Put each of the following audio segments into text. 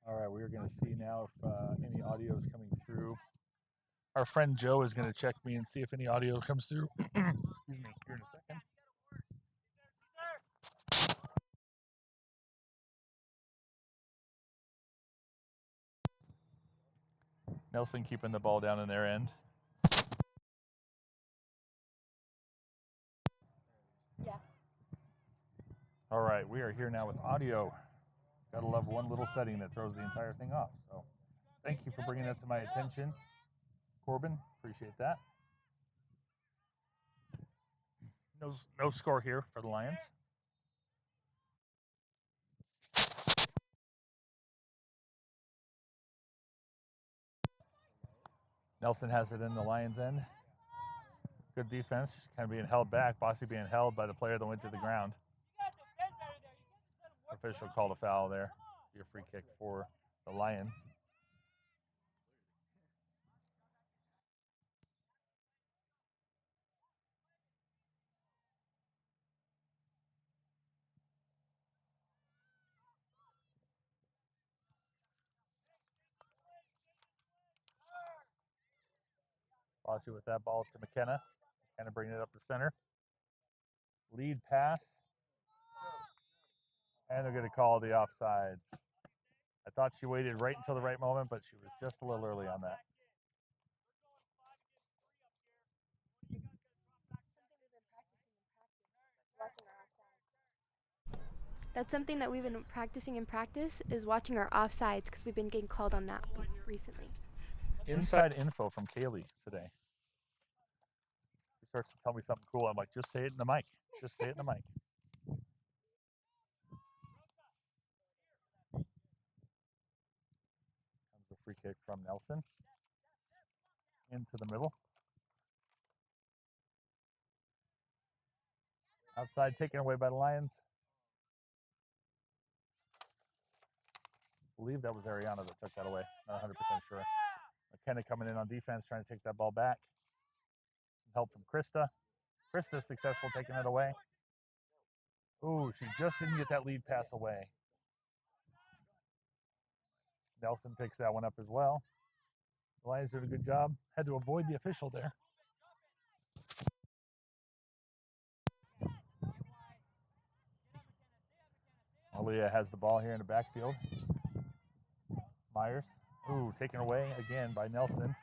All right, we're going to see now if any audio is coming through. Our friend Joe is going to check me and see if any audio comes through. Excuse me, here in a second. Nelson keeping the ball down in their end. Yeah. All right, we are here now with audio. Gotta love one little setting that throws the entire thing off. So thank you for bringing that to my attention, Corbin. Appreciate that. No score here for the Lions. Nelson has it in the Lions' end. Good defense, just kind of being held back. Bossy being held by the player that went to the ground. Official called a foul there. Your free kick for the Lions. Bossy with that ball to McKenna. McKenna bringing it up the center. Lead pass. And they're going to call the offsides. I thought she waited right until the right moment, but she was just a little early on that. That's something that we've been practicing in practice is watching our offsides because we've been getting called on that recently. Inside info from Kaylee today. She starts to tell me something cool. I'm like, just say it in the mic. Just say it in the mic. Comes a free kick from Nelson. Into the middle. Outside taken away by the Lions. I believe that was Ariana that took that away. Not 100% sure. McKenna coming in on defense, trying to take that ball back. Help from Krista. Krista successful taking it away. Ooh, she just didn't get that lead pass away. Nelson picks that one up as well. The Lions did a good job. Had to avoid the official there. Aaliyah has the ball here in the backfield. Myers. Ooh, taken away again by Nelson.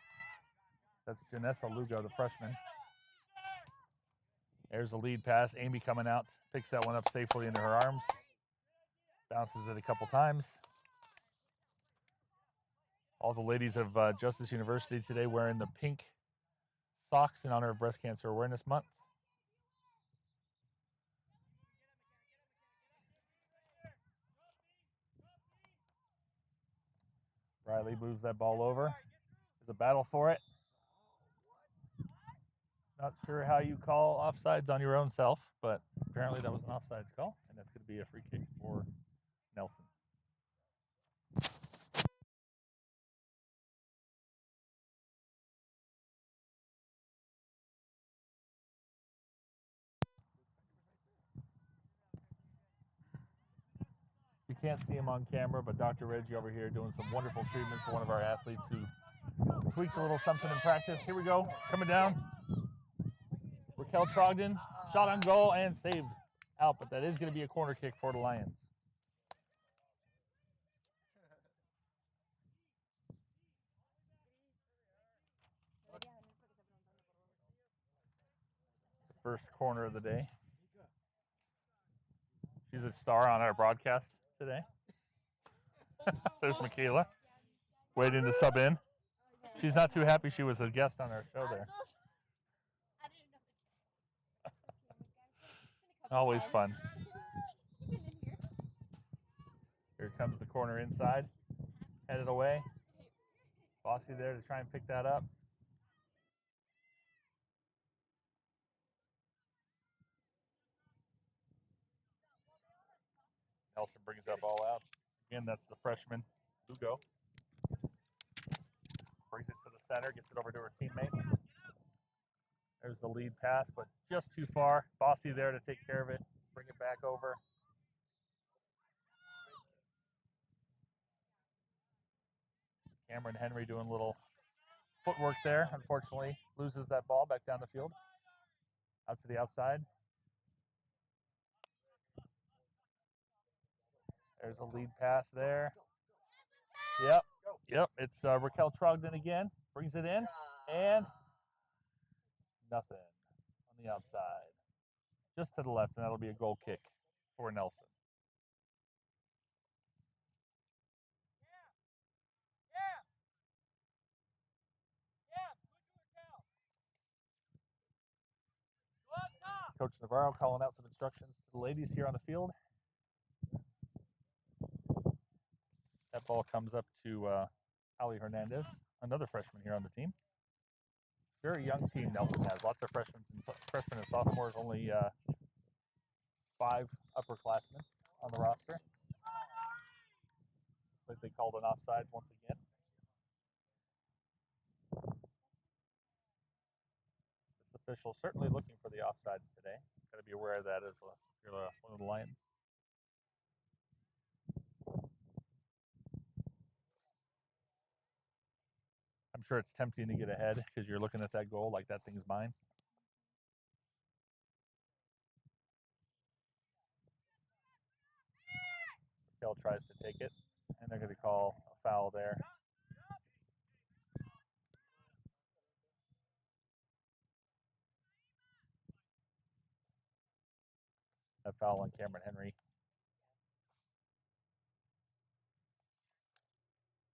That's Janessa Lugo, the freshman. There's the lead pass. Amy coming out. Picks that one up safely into her arms. Bounces it a couple times. All the ladies of Justice University today wearing the pink socks in honor of Breast Cancer Awareness Month. Riley moves that ball over. There's a battle for it. Not sure how you call offsides on your own self, but apparently that was an offsides call, and that's going to be a free kick for Nelson. You can't see him on camera, but Dr. Reggie over here doing some wonderful treatment for one of our athletes who tweaked a little something in practice. Here we go, coming down. Raquel Trogdon, shot on goal and saved out, but that is going to be a corner kick for the Lions. First corner of the day. She's a star on our broadcast today. There's Michaela, waiting to sub in. She's not too happy she was a guest on our show there. Always fun. Here comes the corner inside. Headed away. Bossy there to try and pick that up. Nelson brings that ball out. Again, that's the freshman, Lugo. Brings it to the center, gets it over to her teammate. There's the lead pass, but just too far. Bossy there to take care of it. Bring it back over. Cameron Henry doing a little footwork there. Unfortunately, loses that ball back down the field. Out to the outside. There's a lead pass there. Yep. It's Raquel Trogdon again. Brings it in. And nothing on the outside. Just to the left, and that'll be a goal kick for Nelson. Coach Navarro calling out some instructions to the ladies here on the field. That ball comes up to Ali Hernandez, another freshman here on the team. Very young team Nelson has. Lots of freshmen and sophomores, only 5 upperclassmen on the roster. Like they called an offside once again. This official certainly looking for the offsides today. Got to be aware of that as if you're one of the Lions. I'm sure it's tempting to get ahead because you're looking at that goal like that thing's mine. Raquel tries to take it, and they're going to call a foul there. A foul on Cameron Henry.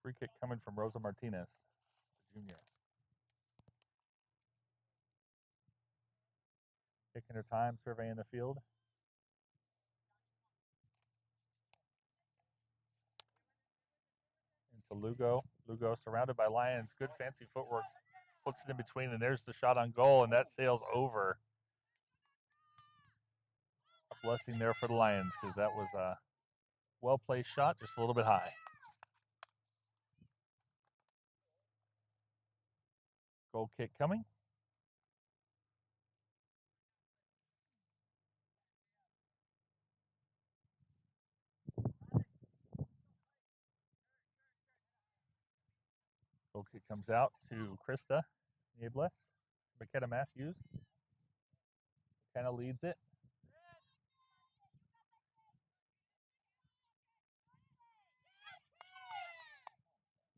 Free kick coming from Rosa Martinez, the junior. Taking her time, surveying the field. Into Lugo. Lugo surrounded by Lions. Good fancy footwork. Puts it in between, and there's the shot on goal, and that sails over. A blessing there for the Lions because that was a well-placed shot, just a little bit high. Goal kick coming. Goal kick comes out to Krista Niebles. McKenna Matthews. McKenna leads it.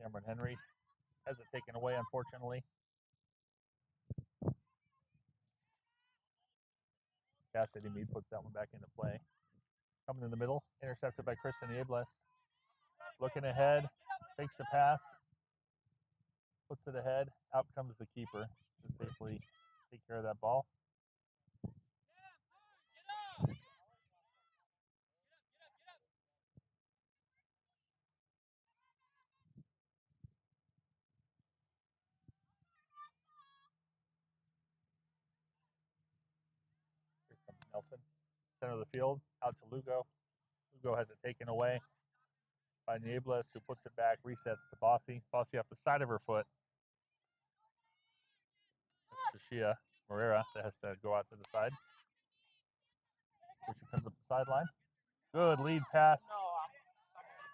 Cameron Henry has it taken away, unfortunately. Cassidy Mead puts that one back into play. Coming in the middle, intercepted by Krista Niebles. Looking ahead, takes the pass, puts it ahead. Out comes the keeper to safely take care of that ball. Here comes Nelson. Center of the field, out to Lugo. Lugo has it taken away by Niebles, who puts it back, resets to Bossy. Bossy off the side of her foot. It's Shia Morera that has to go out to the side. Here she comes up the sideline. Good lead pass.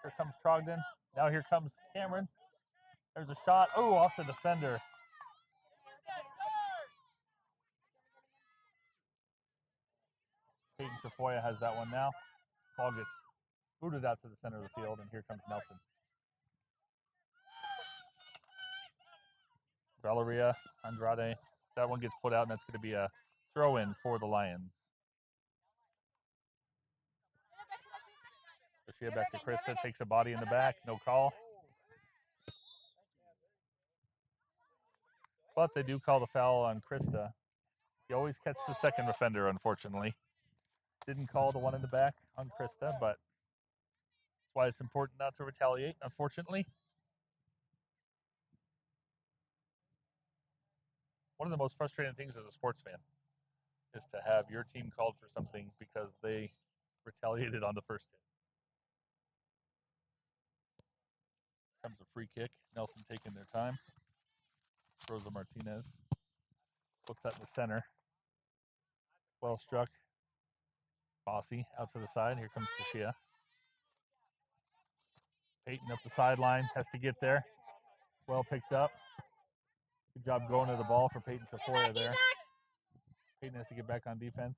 Here comes Trogdon. Now here comes Cameron. There's a shot. Oh, off the defender. Peyton Tafoya has that one now. Ball gets booted out to the center of the field, and here comes Nelson. Valeria Andrade. That one gets put out, and that's going to be a throw-in for the Lions. Sophia back to Krista, takes a body in the back, no call. But they do call the foul on Krista. You always catch the second offender, unfortunately. Didn't call the one in the back on Krista, but that's why it's important not to retaliate, unfortunately. One of the most frustrating things as a sports fan is to have your team called for something because they retaliated on the first hit. Comes a free kick. Nelson taking their time. Rosa Martinez puts that in the center. Well struck. Bossy out to the side. Here comes Tashia. Peyton up the sideline. Has to get there. Well picked up. Good job going to the ball for Peyton Tafoya there. Peyton has to get back on defense.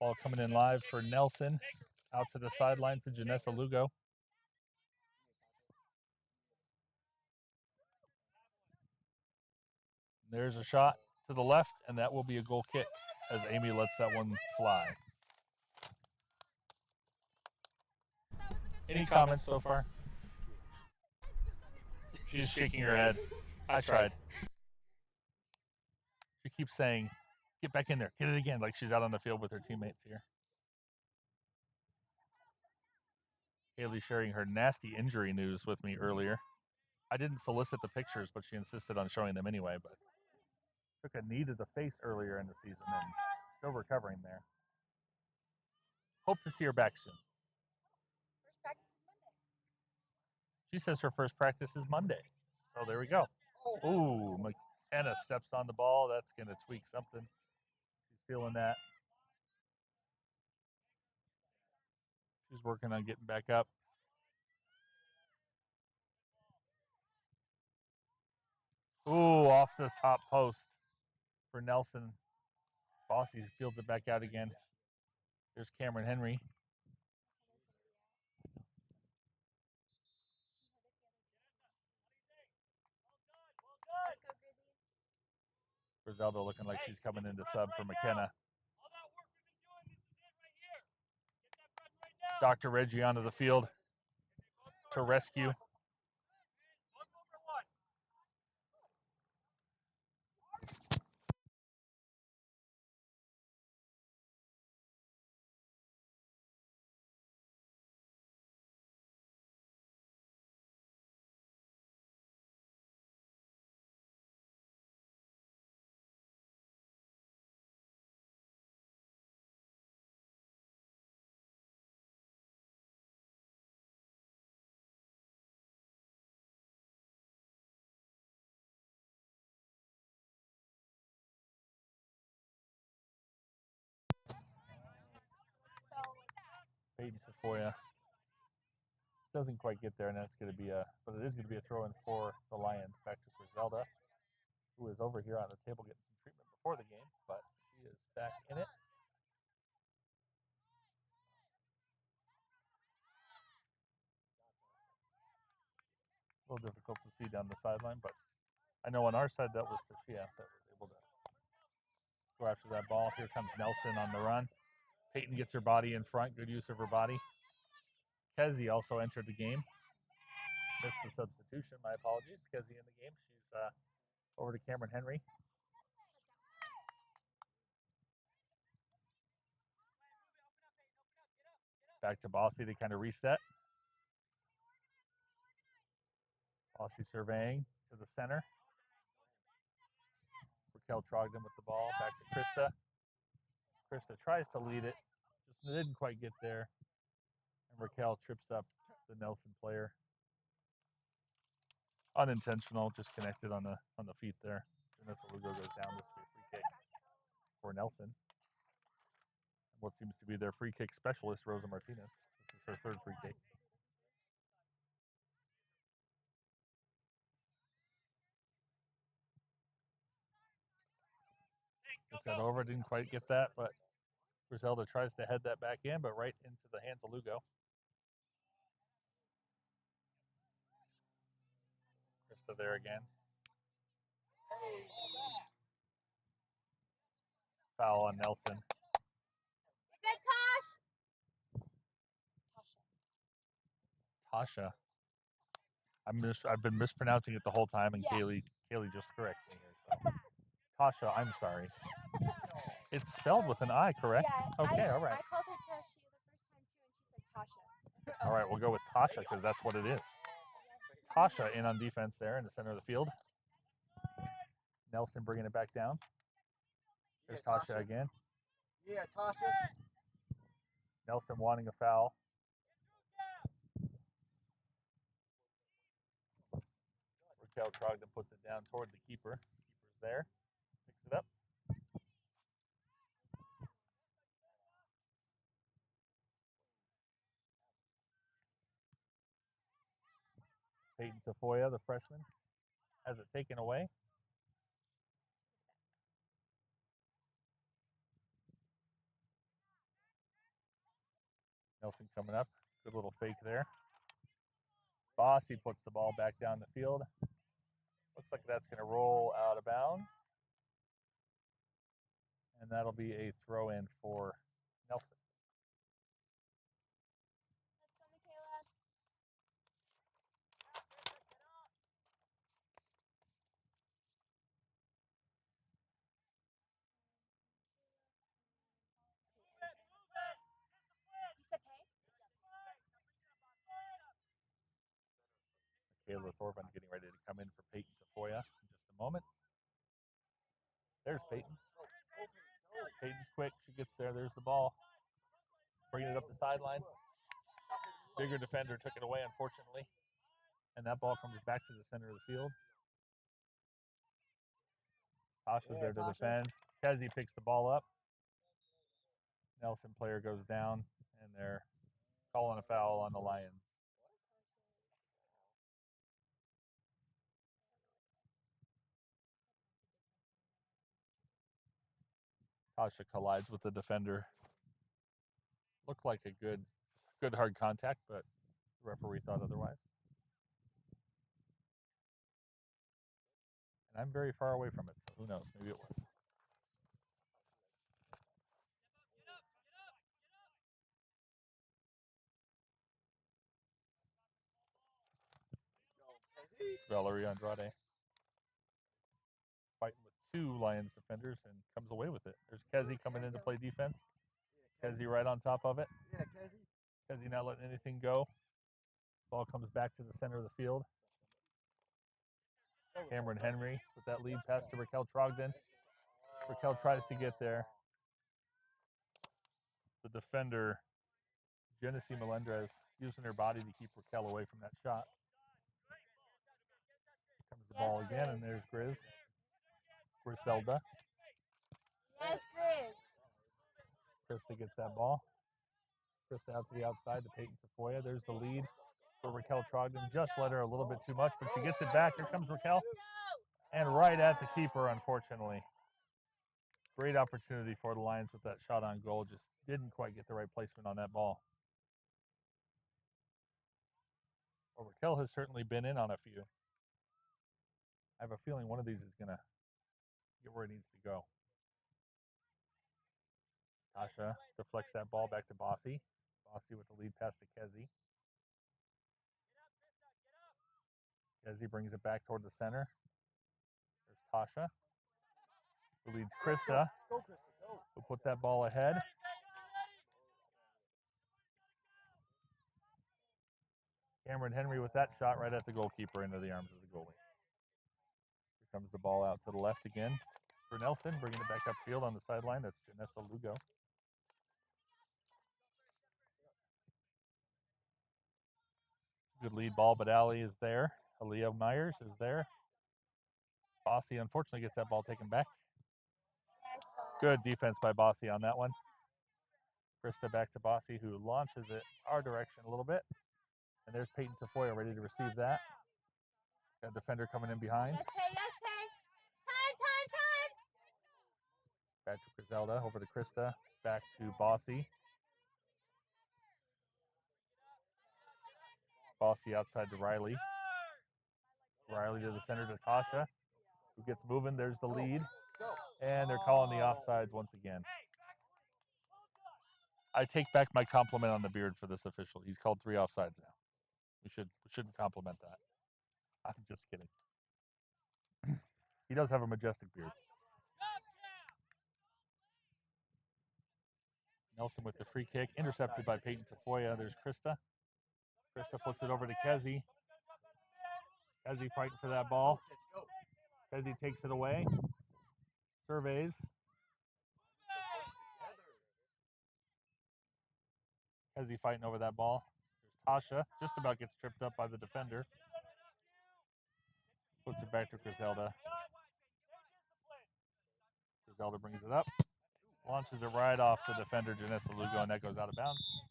Ball coming in live for Nelson. Out to the sideline to Janessa Lugo. There's a shot to the left, and that will be a goal kick as Amy lets that one fly. Any comments so far? She's shaking her head. I tried. She keeps saying, get back in there, get it again, like she's out on the field with her teammates here. Haley sharing her nasty injury news with me earlier. I didn't solicit the pictures, but she insisted on showing them anyway. But took a knee to the face earlier in the season and still recovering there. Hope to see her back soon. First practice is Monday. She says her first practice is Monday. So there we go. Ooh, McKenna steps on the ball. That's going to tweak something. She's feeling that. She's working on getting back up. Ooh, off the top post for Nelson. Bossy fields it back out again. There's Cameron Henry. Griselda looking like she's coming into sub for McKenna. Dr. Reggie onto the field to rescue. Peyton Tafoya doesn't quite get there, and that's going to be but it is going to be a throw in for the Lions. Back to Griselda, who is over here on the table getting some treatment before the game, but she is back in it. A little difficult to see down the sideline, but I know on our side that was Tashia that was able to go after that ball. Here comes Nelson on the run. Peyton gets her body in front. Good use of her body. Kezi also entered the game. Missed the substitution. My apologies. Kezi in the game. She's over to Cameron Henry. Back to Bossy to kind of reset. Bossy surveying to the center. Raquel Trogdon with the ball. Back to Krista. Krista tries to lead it. Just didn't quite get there. And Raquel trips up the Nelson player. Unintentional, just connected on the feet there. Janessa Lugo goes down. This will be a free kick for Nelson. What seems to be their free kick specialist, Rosa Martinez. This is her third free kick. Gets that over, didn't quite get that, but Griselda tries to head that back in, but right into the hands of Lugo. Krista there again. Foul on Nelson. Good, Tosh. Tasha. I've been mispronouncing it the whole time, and yeah. Kaylee just corrects me here. So. Tasha, I'm sorry. It's spelled with an I, correct? Yeah, okay, all right. I called her Tashi the first time too, and she said Tasha. All right, we'll go with Tasha because that's what it is. Tasha in on defense there in the center of the field. Nelson bringing it back down. There's Tasha again. Yeah, Tasha. Nelson wanting a foul. Raquel Trogdon puts it down toward the keeper. Keeper's there. Picks it up. Peyton Tafoya, the freshman, has it taken away. Nelson coming up. Good little fake there. Bossy puts the ball back down the field. Looks like that's going to roll out of bounds. And that'll be a throw in for Nelson. Let's go, Michaela. You said pay? Michaela Thorburn getting ready to come in for Peyton Tafoya in just a moment. There's Peyton. Peyton's quick. She gets there. There's the ball. Bringing it up the sideline. Bigger defender took it away, unfortunately. And that ball comes back to the center of the field. Tasha's there to defend. Kezi picks the ball up. Nelson player goes down, and they're calling a foul on the Lions. Tasha collides with the defender. Looked like a good hard contact, but the referee thought otherwise. And I'm very far away from it, so who knows? Maybe it was. Valerie Andrade fighting with two Lions defenders and comes away with it. There's Kezi coming in to play defense. Kezi right on top of it. Yeah, Kezi. Kezi not letting anything go. Ball comes back to the center of the field. Cameron Henry with that lead pass to Raquel Trogdon. Raquel tries to get there. The defender, Genesee Melendrez, using her body to keep Raquel away from that shot. Comes the ball again, and there's Griselda. Yes, Grizz. Krista gets that ball. Krista out to the outside to Peyton Tafoya. There's the lead for Raquel Trogdon. Just let her a little bit too much, but she gets it back. Here comes Raquel. And right at the keeper, unfortunately. Great opportunity for the Lions with that shot on goal. Just didn't quite get the right placement on that ball. Well, Raquel has certainly been in on a few. I have a feeling one of these is going to get where it needs to go. Tasha deflects that ball back to Bossy. Bossy with the lead pass to Kezi. Kezi brings it back toward the center. There's Tasha, who leads Krista, who put that ball ahead. Cameron Henry with that shot right at the goalkeeper into the arms of the goalie. Here comes the ball out to the left again for Nelson, bringing it back upfield on the sideline. That's Janessa Lugo. Good lead ball, but Ali is there. Aaliyah Myers is there. Bossy unfortunately gets that ball taken back. Good defense by Bossy on that one. Krista back to Bossy, who launches it our direction a little bit. And there's Peyton Tafoya ready to receive that. Got a defender coming in behind. Yes, pay. Yes, pay. Time. Back to Griselda, over to Krista, back to Bossy. Bossy outside to Riley. Riley to the center to Tasha, who gets moving. There's the lead. And they're calling the offsides once again. I take back my compliment on the beard for this official. He's called 3 offsides now. We shouldn't compliment that. I'm just kidding. He does have a majestic beard. Nelson with the free kick, intercepted by Peyton Tafoya. There's Krista. Krista puts it over to Kezi. Kezi fighting for that ball. Kezi takes it away. Surveys. Kezi fighting over that ball. There's Tasha. Just about gets tripped up by the defender. Puts it back to Griselda. Griselda brings it up. Launches it right off the defender, Janessa Lugo, and that goes out of bounds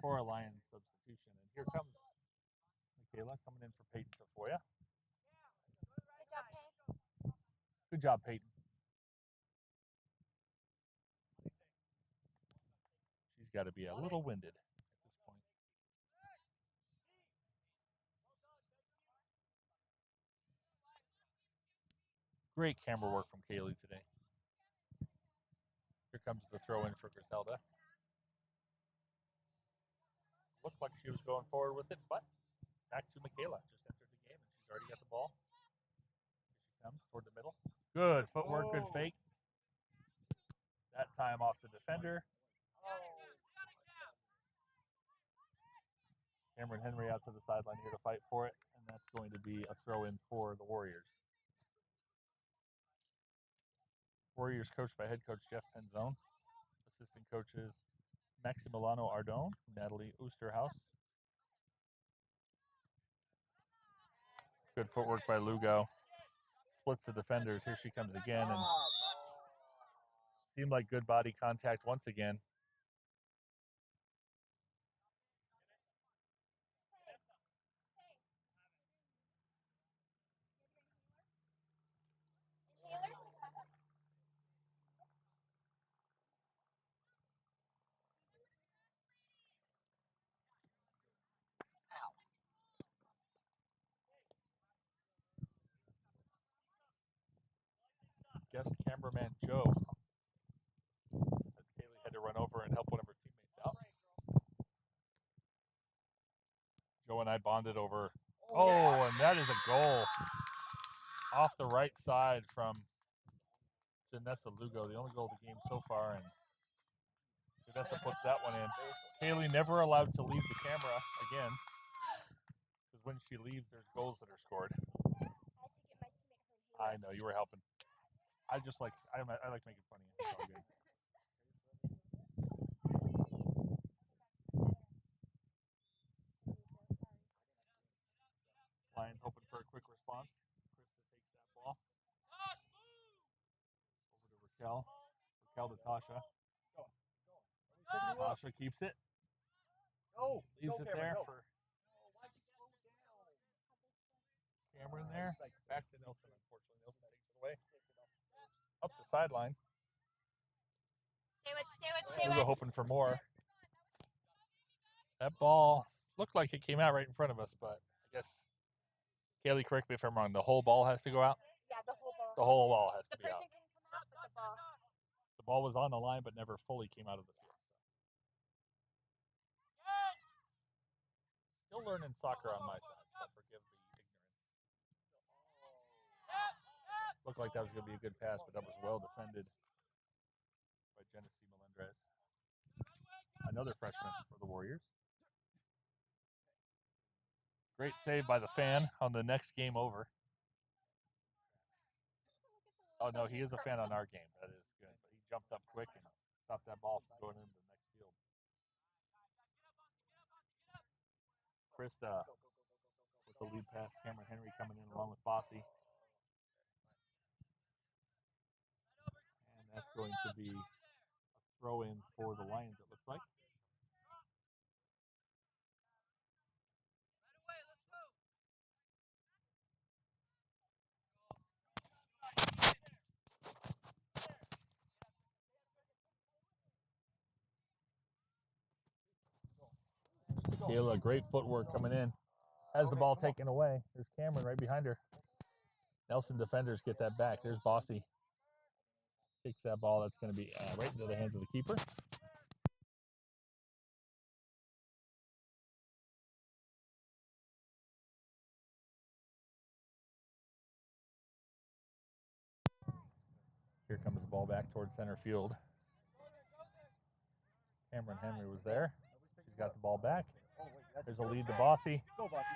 for a Lions substitution. And here comes Michaela coming in for Peyton Safoya. Good job, Pay. Good job, Peyton. She's got to be a little winded at this point. Great camera work from Kaylee today. Here comes the throw in for Griselda. Looked like she was going forward with it, but back to Michaela. Just entered the game and she's already got the ball. Here she comes toward the middle. Good footwork, good fake. That time off the defender. Cameron Henry out to the sideline here to fight for it, and that's going to be a throw in for the Warriors. Warriors coached by head coach Jeff Penzone. Assistant coaches Maximiliano Ardone, Natalie Oosterhouse. Good footwork by Lugo. Splits the defenders. Here she comes again, and seemed like good body contact once again. Guest cameraman Joe, as Kaylee had to run over and help one of her teammates out. Joe and I bonded over. Oh, and that is a goal off the right side from Janessa Lugo, the only goal of the game so far, and Janessa puts that one in. Kaylee never allowed to leave the camera again, because when she leaves, there's goals that are scored. I had to get my teammate her. I know, you were helping. I like making fun of you. It's all good. Lions hoping for a quick response. Krista takes that ball. Over to Raquel. Raquel to Tasha. Tasha keeps it. Leaves it there for Cameron there. Back to Nelson, unfortunately. Nelson takes it away. Up the sideline. Stay We were with. hoping for more. That ball looked like it came out right in front of us, but I guess, Kaylee, correct me if I'm wrong, the whole ball has to go out? Yeah, the whole ball. The whole ball has to The be out. person can come out, but the ball. The ball was on the line, but never fully came out of the field. So. Still learning soccer on my side, so forgive the ignorance. Looked like that was going to be a good pass, but that was well defended by Genesee Melendrez. Another freshman for the Warriors. Great save by the fan on the next game over. Oh, no, he is a fan on our game. That is good. But he jumped up quick and stopped that ball from going into the next field. Krista with the lead pass. Cameron Henry coming in along with Bossy. And that's going to be a throw-in for the Lions, it looks like. Kayla, great footwork coming in. Has the ball taken away. There's Cameron right behind her. Nelson defenders get that back. There's Bossy. Takes that ball. That's going to be right into the hands of the keeper. Here comes the ball back towards center field. Cameron Henry was there. She's got the ball back. There's a lead to Bossy.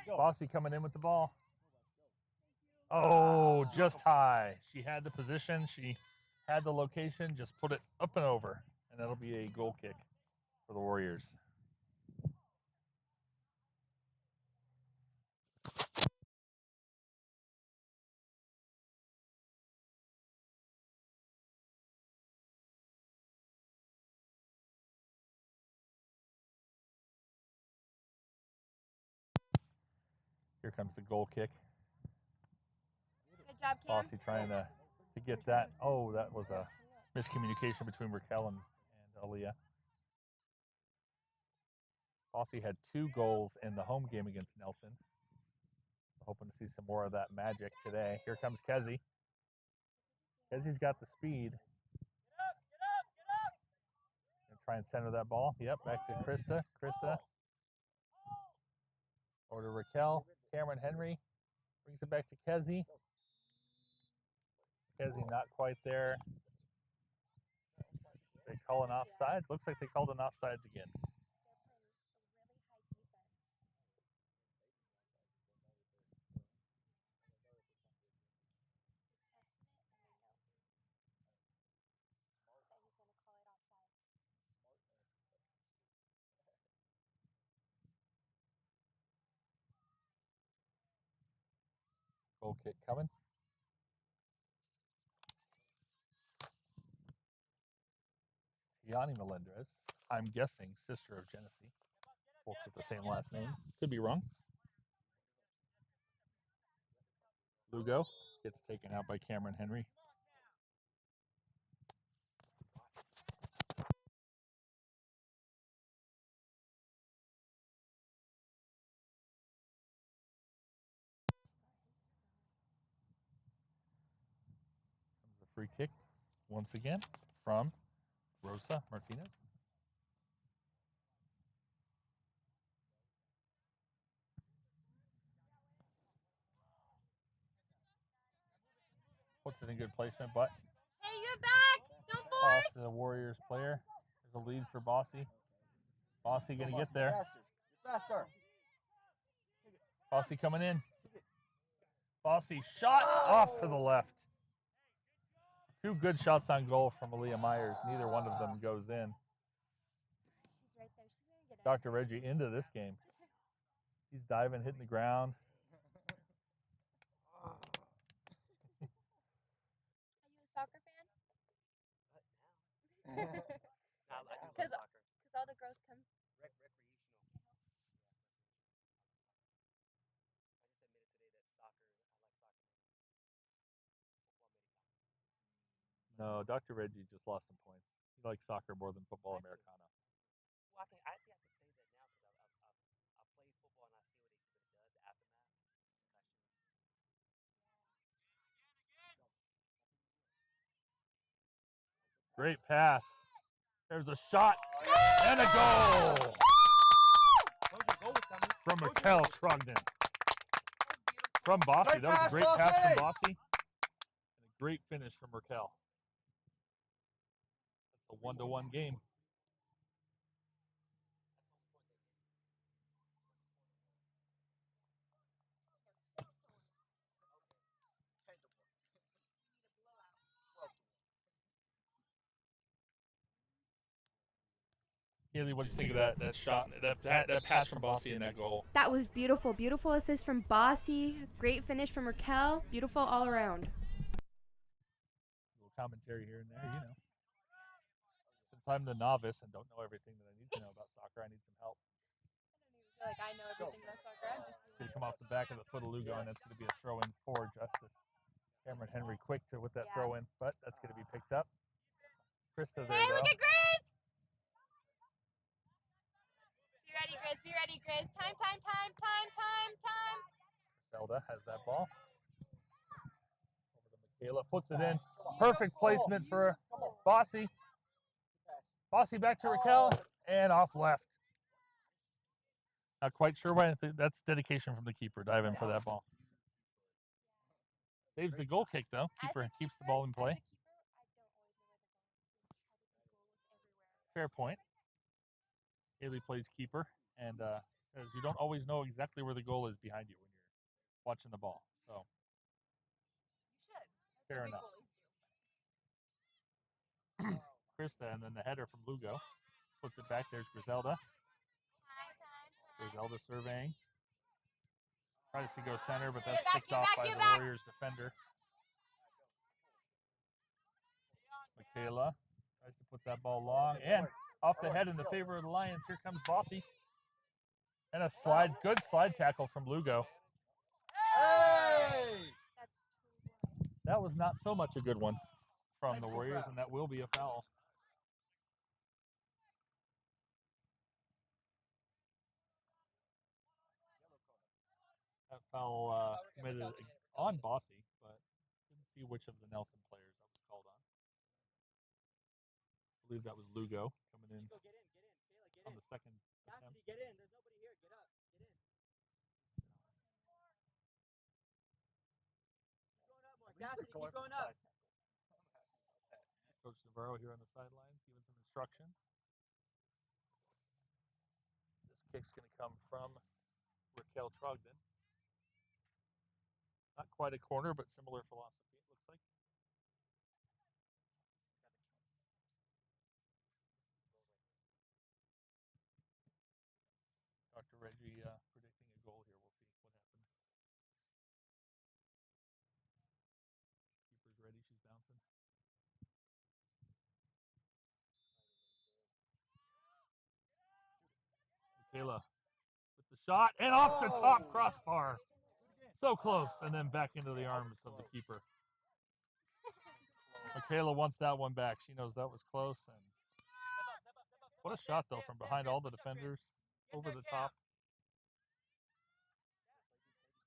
Bossy coming in with the ball. Oh, just high. She had the position. She had the location. Just put it up and over. And that'll be a goal kick for the Warriors. Here comes the goal kick. Good job, Cam. Bossy trying to get that. Oh, that was a miscommunication between Raquel and Aaliyah. Bossy had 2 goals in the home game against Nelson. Hoping to see some more of that magic today. Here comes Kezi. Kezi's got the speed. And try and center that ball. Yep, back to Krista. Krista. Over to Raquel. Cameron Henry brings it back to Kezi. Kezi not quite there. They call an offsides. Looks like they called an offsides again. Goal kick coming. Tiani Melendrez, I'm guessing sister of Genesee. Both with the same last name. Could be wrong. Lugo gets taken out by Cameron Henry. Comes a free kick once again from Rosa Martinez. Puts it in good placement, but Hey, you back! Don't off force! to the Warriors player. There's a lead for Bossy. Bossy going to get there. Faster. Bossy coming in. Bossy shot off to the left. 2 good shots on goal from Aaliyah Myers. Neither one of them goes in. She's right there. She's gonna get it. Dr. Reggie into this game. He's diving, hitting the ground. Are you a soccer fan? Because Because all the girls come. recreational. No, Dr. Reggie just lost some points. He likes soccer more than football Americano. Well, I think I could say that now because I've played football and I see what it does aftermath. Great pass. There's a shot and a goal from Raquel Trogdon. From Bossy. That was a great pass from Bossy. And a great finish from Raquel. That's a 1-1 game. Haley, what do you think of that shot, that pass from Bossy and that goal? That was beautiful. Beautiful assist from Bossy. Great finish from Raquel. Beautiful all around. Little commentary here and there, you know. Since I'm the novice and don't know everything that I need to know about soccer, I need some help. I don't even feel like I know everything about soccer. I'm just Going to come off the back of the foot of Lugo, and that's going to be a throw in for Justice. Cameron Henry quick to with that throw in, but that's going to be picked up. Krista there, Hey, look though. at Grizz! Be ready, Grizz. Be ready, Grizz. Time. Zelda has that ball. Over to Michaela, puts it in. Perfect placement for Bossy. Bossy back to Raquel, and off left. Not quite sure why. That's dedication from the keeper. Dive in for that ball. Saves the goal kick, though. Keeper keeps the ball in play. Fair point. Haley plays keeper and says you don't always know exactly where the goal is behind you when you're watching the ball. So You should. fair enough. Krista, and then the header from Lugo. Puts it back. There's Griselda. Time. Griselda surveying. Tries to go center, but that's Get back, picked get off back, by get the back. Warriors defender. Michaela tries to put that ball long and off the head in the favor of the Lions. Here comes Bossy. And a good slide tackle from Lugo. That was not so much a good one from the Warriors, and that will be a foul. That foul committed on Bossy, but didn't see which of the Nelson players that was called on. I believe that was Lugo coming in Go, get in, Kayla, get on in. the second Cassidy, attempt. get in. There's nobody here. Get up. Get in. Keep going up more. Cassidy, keep going up. Coach Navarro here on the sidelines giving some instructions. This kick's going to come from Raquel Trogdon. Not quite a corner, but similar philosophy, it looks like. Dr. Reggie predicting a goal here. We'll see what happens. Keeper's ready. She's bouncing. Michaela with the shot and off the top crossbar. So close, and then back into the arms of the keeper. Michaela wants that one back. She knows that was close. And what a shot, though, from behind all the defenders, over the top.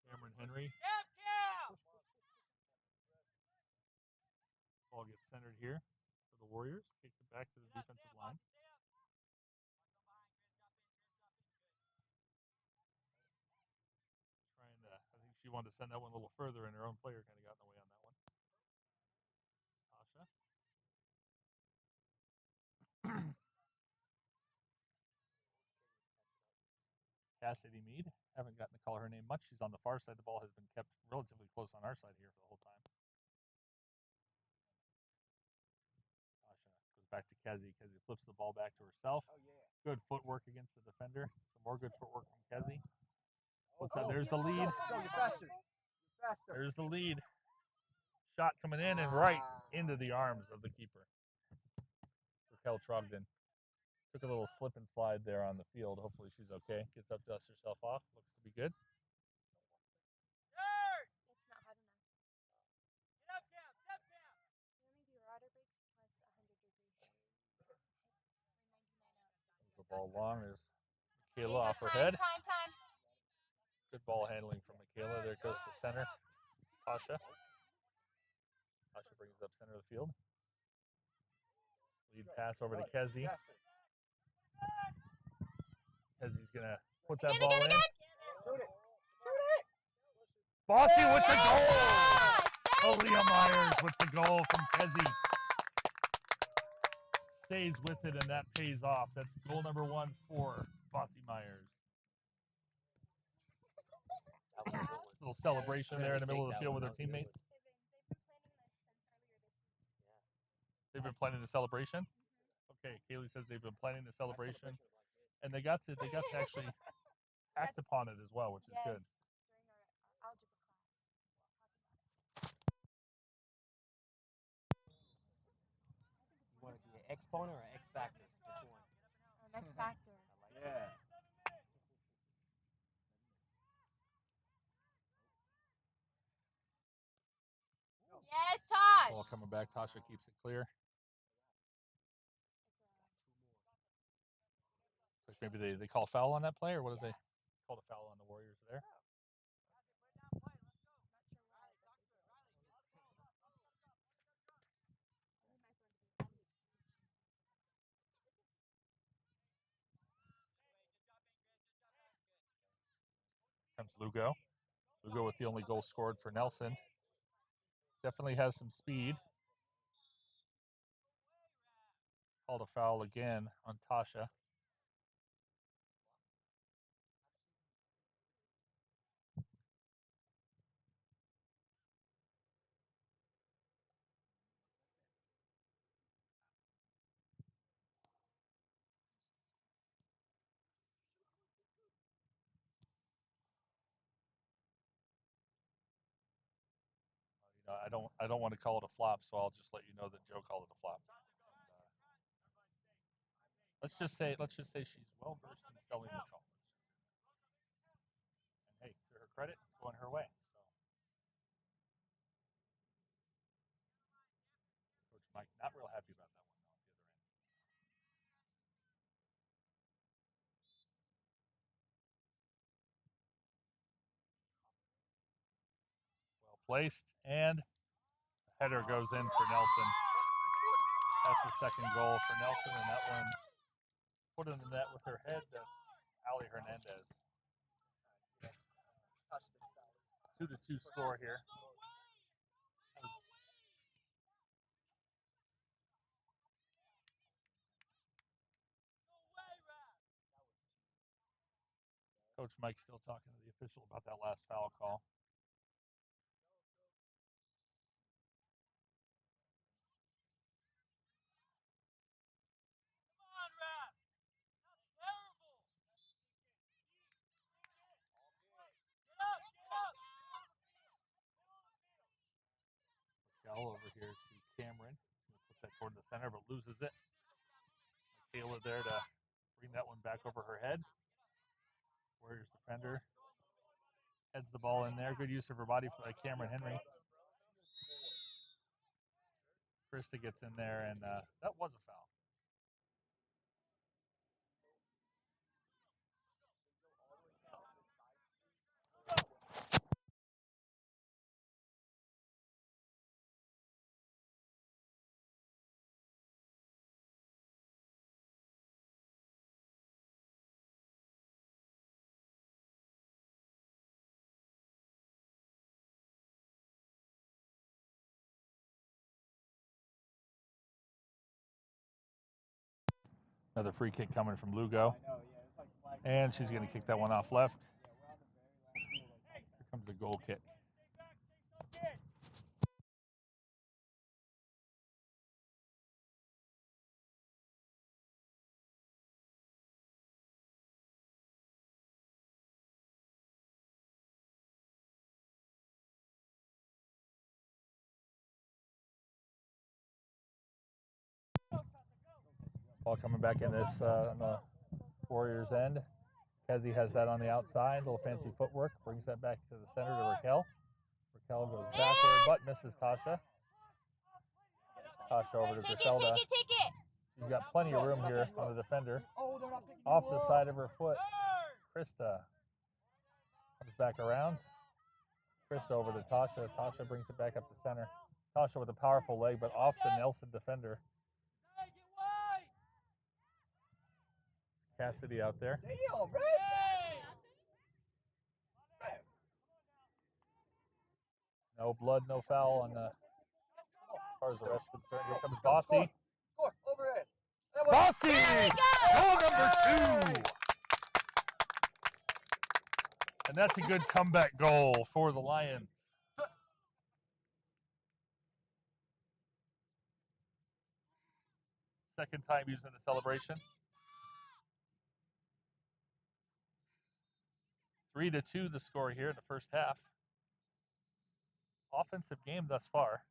Cameron Henry. Ball gets centered here for the Warriors. Kicks it back to the defensive line. I think she wanted to send that one a little further, and her own player kind of got in the way on that one. Tasha. Cassidy Mead. Haven't gotten to call her name much. She's on the far side. The ball has been kept relatively close on our side here for the whole time. Tasha goes back to Kezi. Kezi flips the ball back to herself. Oh, yeah. Good footwork against the defender. Some more good footwork from Kezi. What's that? There's the lead. There's the lead. Shot coming in and right into the arms of the keeper. Raquel Trogdon took a little slip and slide there on the field. Hopefully she's okay. Gets up, dusts herself off. Looks to be good. It's not hot enough. Get up, Cam. Step, Cam. We only do rotor brakes plus 100 degrees. We're 99 out. There's the ball long. There's There you Michaela go. off her Time, head. time. Good ball handling from Michaela. There it goes to center. Tasha. Tasha brings it up center of the field. Lead pass over to Kezi. Kezi's going to put that ball in. Shoot it. Bossy with the goal! Yes, Aaliyah Myers with the goal from Kezi. Stays with it, and that pays off. That's goal number 1 for Bossy Myers. Little celebration there in the middle of the field with her teammates. They've been planning the celebration. Okay, Kaylee says they've been planning the celebration, and they got to actually act upon it as well, which is good. During our algebra class. You want to be an exponent or an X factor? Which one? X factor. Yeah. Yes, Tosh. Ball coming back. Tasha keeps it clear. Maybe they call a foul on that play, or what did they call a foul on the Warriors there? Comes Lugo. Lugo with the only goal scored for Nelson. Definitely has some speed. Called a foul again on Tasha. I don't want to call it a flop, so I'll just let you know that Joe called it a flop. And, let's just say she's well versed in selling the call. And hey, to her credit, it's going her way. So Mike not real happy about that one, though, at the other end. Well placed, and the header goes in for Nelson. That's the second goal for Nelson, and that one put in the net with her head. That's Ali Hernandez. 2-2 score here. Coach Mike still talking to the official about that last foul call. Over here to Cameron. Put that toward the center, but loses it. Michaela there to bring that one back over her head. Warriors defender heads the ball in there. Good use of her body by Cameron Henry. Krista gets in there, and that was a foul. Another free kick coming from Lugo. And she's going to kick that one off left. Here comes the goal kick. Ball coming back in this on the Warriors end. Kezi has that on the outside. A little fancy footwork. Brings that back to the center to Raquel. Raquel goes backward, but misses Tasha. Tasha over to Griselda. Take it! She's got plenty of room here on the defender. Off the side of her foot. Krista comes back around. Krista over to Tasha. Tasha brings it back up the center. Tasha with a powerful leg, but off the Nelson defender. Cassidy out there. No blood, no foul on the, as far as the rest is concerned. Here comes Bossy. Overhead. Bossy! Goal number 2! And that's a good comeback goal for the Lions. Second time using the celebration. 3-2 the score here in the first half. Offensive game thus far.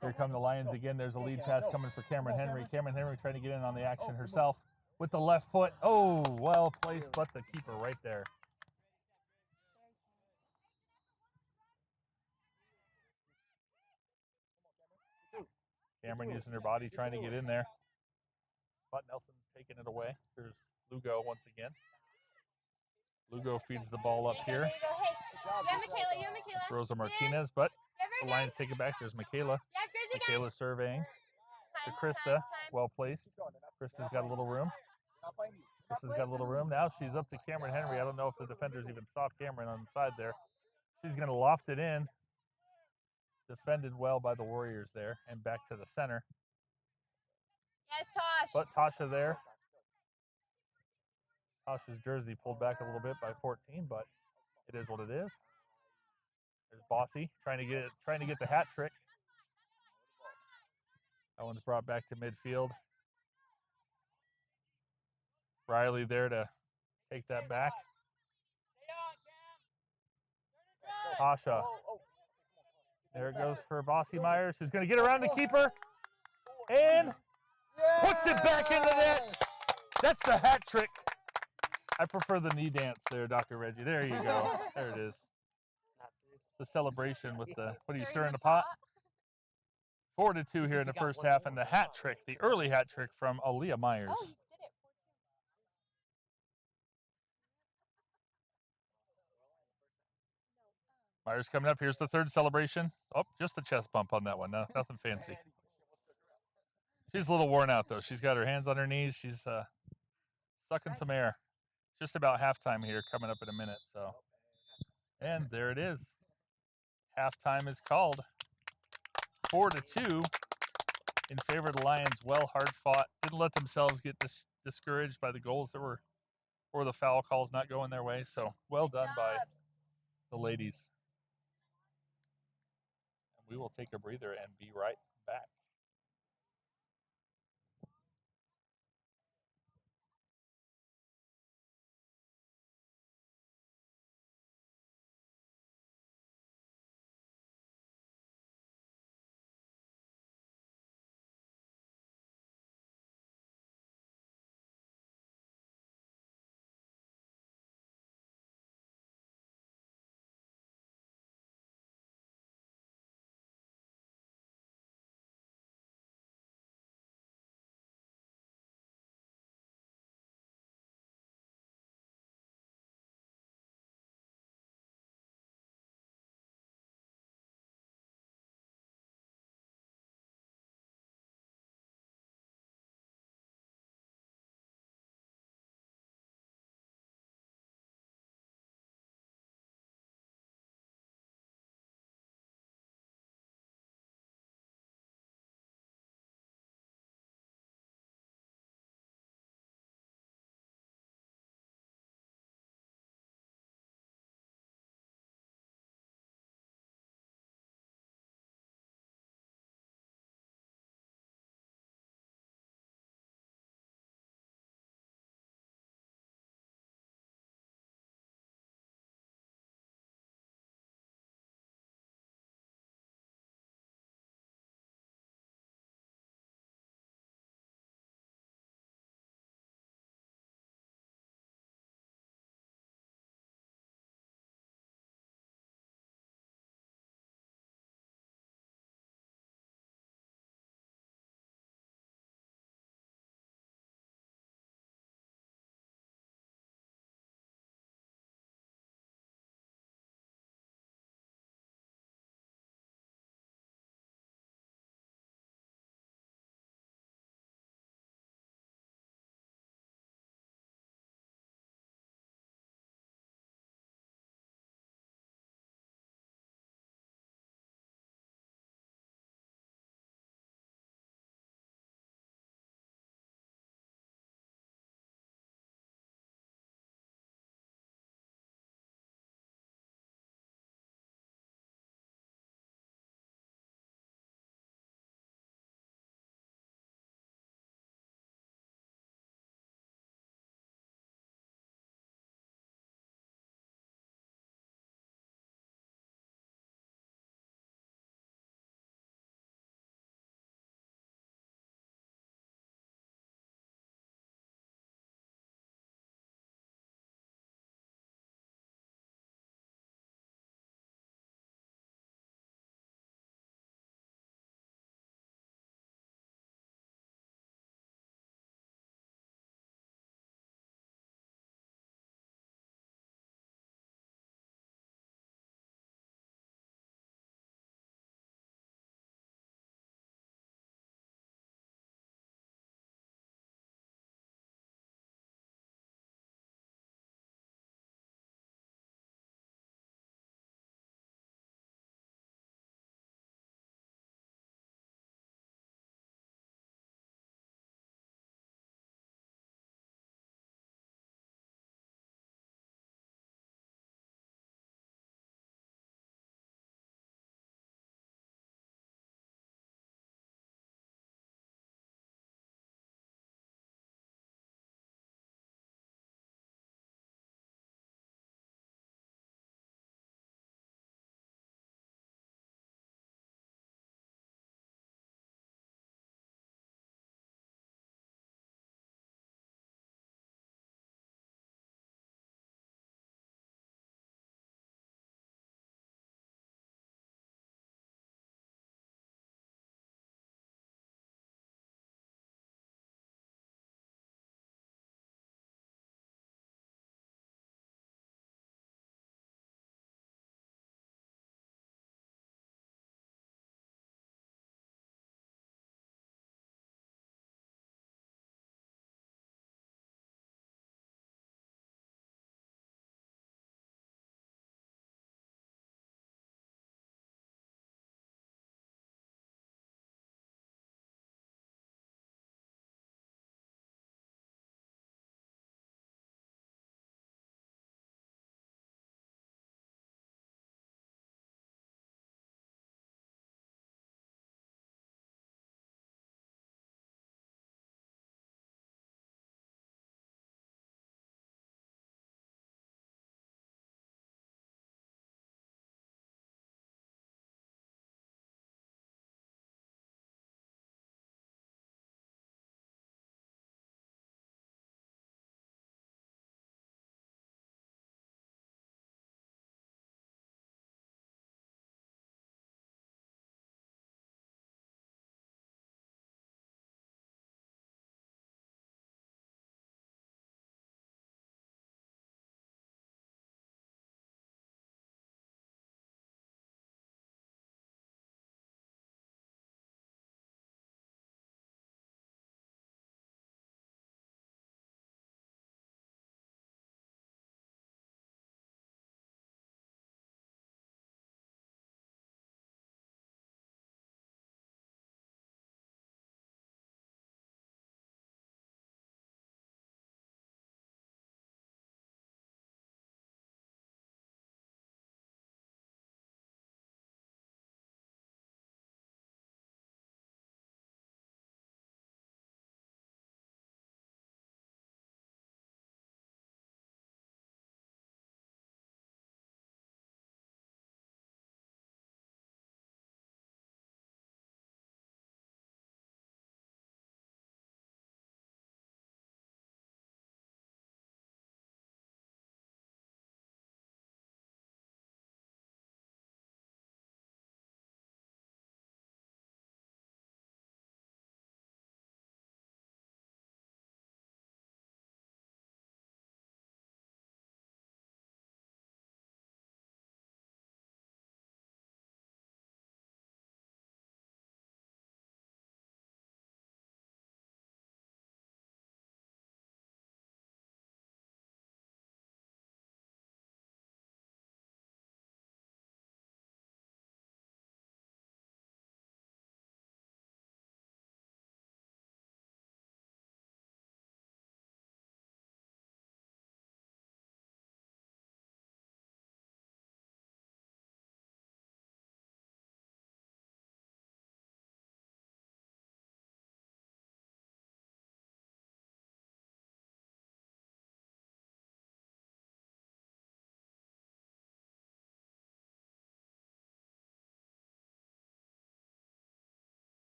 Here come the Lions again. There's a lead pass coming for Cameron Henry. Cameron Henry trying to get in on the action herself with the left foot. Oh, well placed, but the keeper right there. Cameron using her body, trying to get in there. But Nelson's taking it away. Here's Lugo once again. Lugo feeds the ball up here. There you go. Hey, you have Michaela. It's Rosa Martinez, but the Lions take it back. There's Michaela. Michaela surveying to Krista. Well placed. Krista's got a little room. Krista's got a little room. Now she's up to Cameron Henry. I don't know if the defenders even saw Cameron on the side there. She's going to loft it in. Defended well by the Warriors there, and back to the center. Yes, Tosh. But Tasha there. Tasha's jersey pulled back a little bit by 14, but it is what it is. There's Bossy trying to get the hat trick. That one's brought back to midfield. Riley there to take that back. Tasha. There it goes for Bossy Myers, who's going to get around the keeper and puts it back into net. That's the hat trick. I prefer the knee dance there, Dr. Reggie. There you go. There it is. The celebration with the, what are you stirring the pot? 4-2 here in the first half, and the hat trick, the early hat trick from Aaliyah Myers. Oh, he did it. 14. Myers coming up. Here's the third celebration. Oh, just a chest bump on that one. No, nothing fancy. She's a little worn out, though. She's got her hands on her knees. She's sucking some air. Just about halftime here, coming up in a minute. So, and there it is. Halftime is called. 4-2 in favor of the Lions. Well, hard fought. Didn't let themselves get discouraged by the goals that were, or the foul calls not going their way. So, well done by the ladies. And we will take a breather and be right back.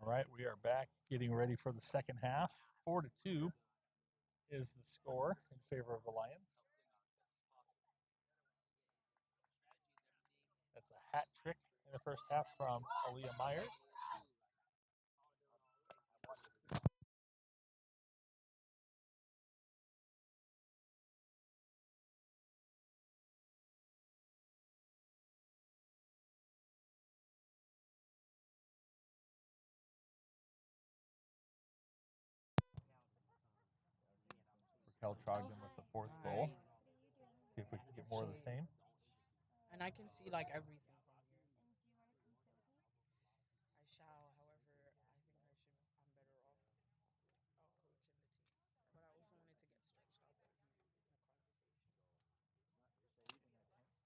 All right, we are back getting ready for the second half. 4-2 is the score in favor of the Lions. That's a hat trick in the first half from Aaliyah Myers. Raquel Trogdon with the fourth goal. See if we can get more of the same. And I can see like everything from here. And do you want to come sit with me? I shall, however, I'm better off out coaching the team. But I also wanted to get stretched out,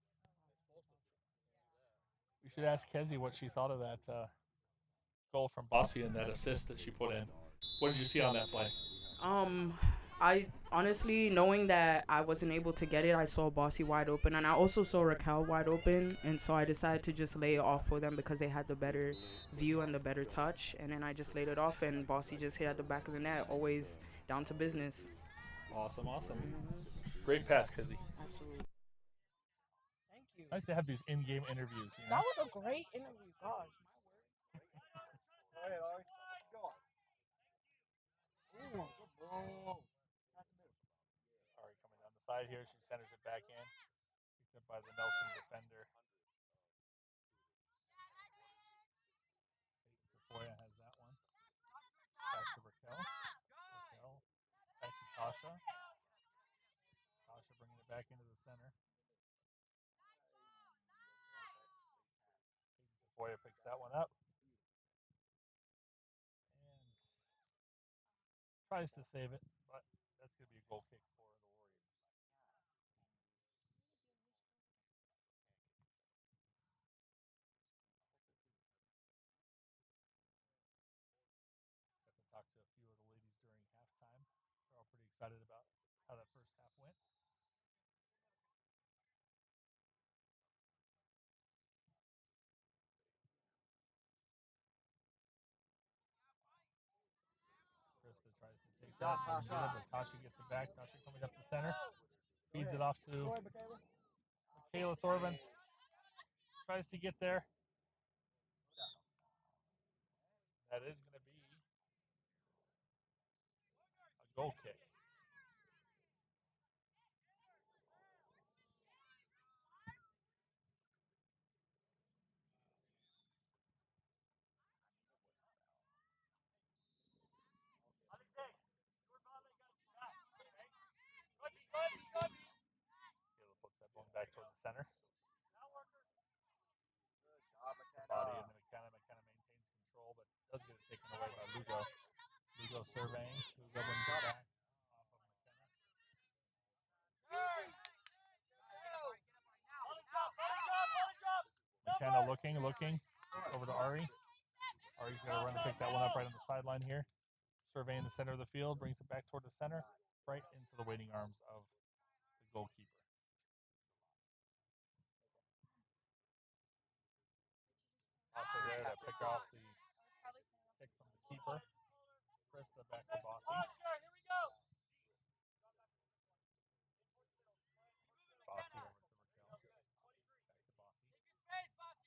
but he's in a conversation. We should ask Kezi what she thought of that goal from Bossy and that assist that she put in. What did you see on that play? I honestly, knowing that I wasn't able to get it, I saw Bossy wide open, and I also saw Raquel wide open, and so I decided to just lay it off for them because they had the better view and the better touch, and then I just laid it off, and Bossy just hit at the back of the net, always down to business. Awesome. Great pass, Kezi. Absolutely. Thank you. Nice to have these in-game interviews. You know? That was a great interview. Gosh, my word. Go ahead, Ari. Go on. Ooh, good ball. Ari coming down the side here. She centers it back in. Picked up by the Nelson defender. Tafoya has that one. Back to Raquel. Back to Tasha. Tasha bringing it back into the center. Tafoya picks that one up. And tries to save it, but that's going to be a goal kick for the Warriors. Got to talk to a few of the ladies during halftime. They're all pretty excited about how that first half went. Krista tries to take that, doesn't get it, but Tasha gets it back. Tasha coming up the center, feeds it off to Michaela Thorban. Tries to get there. That is going to be a goal kick. Kayla puts that one back toward the center. Body and McKenna. McKenna maintains control, but does get it taken away by Lugo. Lugo surveying. Lugo brings it back off of McKenna. McKenna looking over to Ari. Ari's going to run and pick that one up right on the sideline here. Surveying the center of the field, brings it back toward the center, right into the waiting arms of the goalkeeper. Also there to pick off the pick from the keeper. Krista back to Bossy. Bossy over to Raquel. Back to Bossy.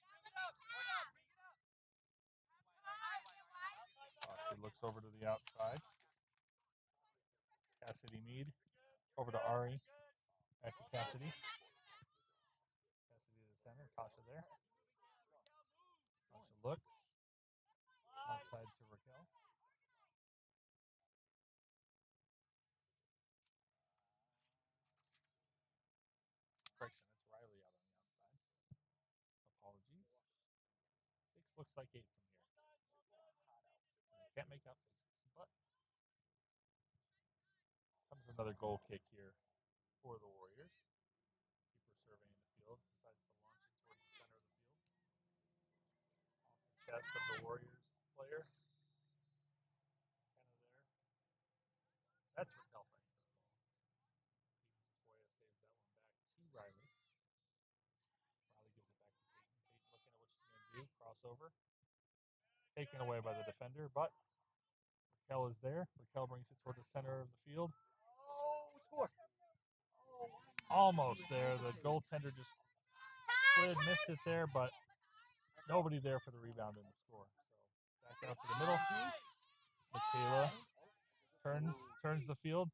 Bossy looks over to the outside. Cassidy Mead over to Ari. Back to Cassidy. Cassidy to the center. Tasha there. Tasha looks. Outside to Raquel. Correction, it's Riley out on the outside. Apologies. 6 looks like 8 from here. I can't make out faces, but comes another goal kick here for the Warriors. Keeper surveying the field, decides to launch it towards the center of the field. Off the chest of the Warriors player. Kind of there. That's Raquel fighting for the ball. Tafoya saves that one back to Riley. Riley gives it back to Peyton. Peyton looking at what she's going to do. Crossover. taken away by the defender, but Raquel is there. Raquel brings it toward the center of the field. Oh, score. Almost there. The goaltender just slid, missed it there, but nobody there for the rebound and the score. So back out to the middle. Michaela turns the field,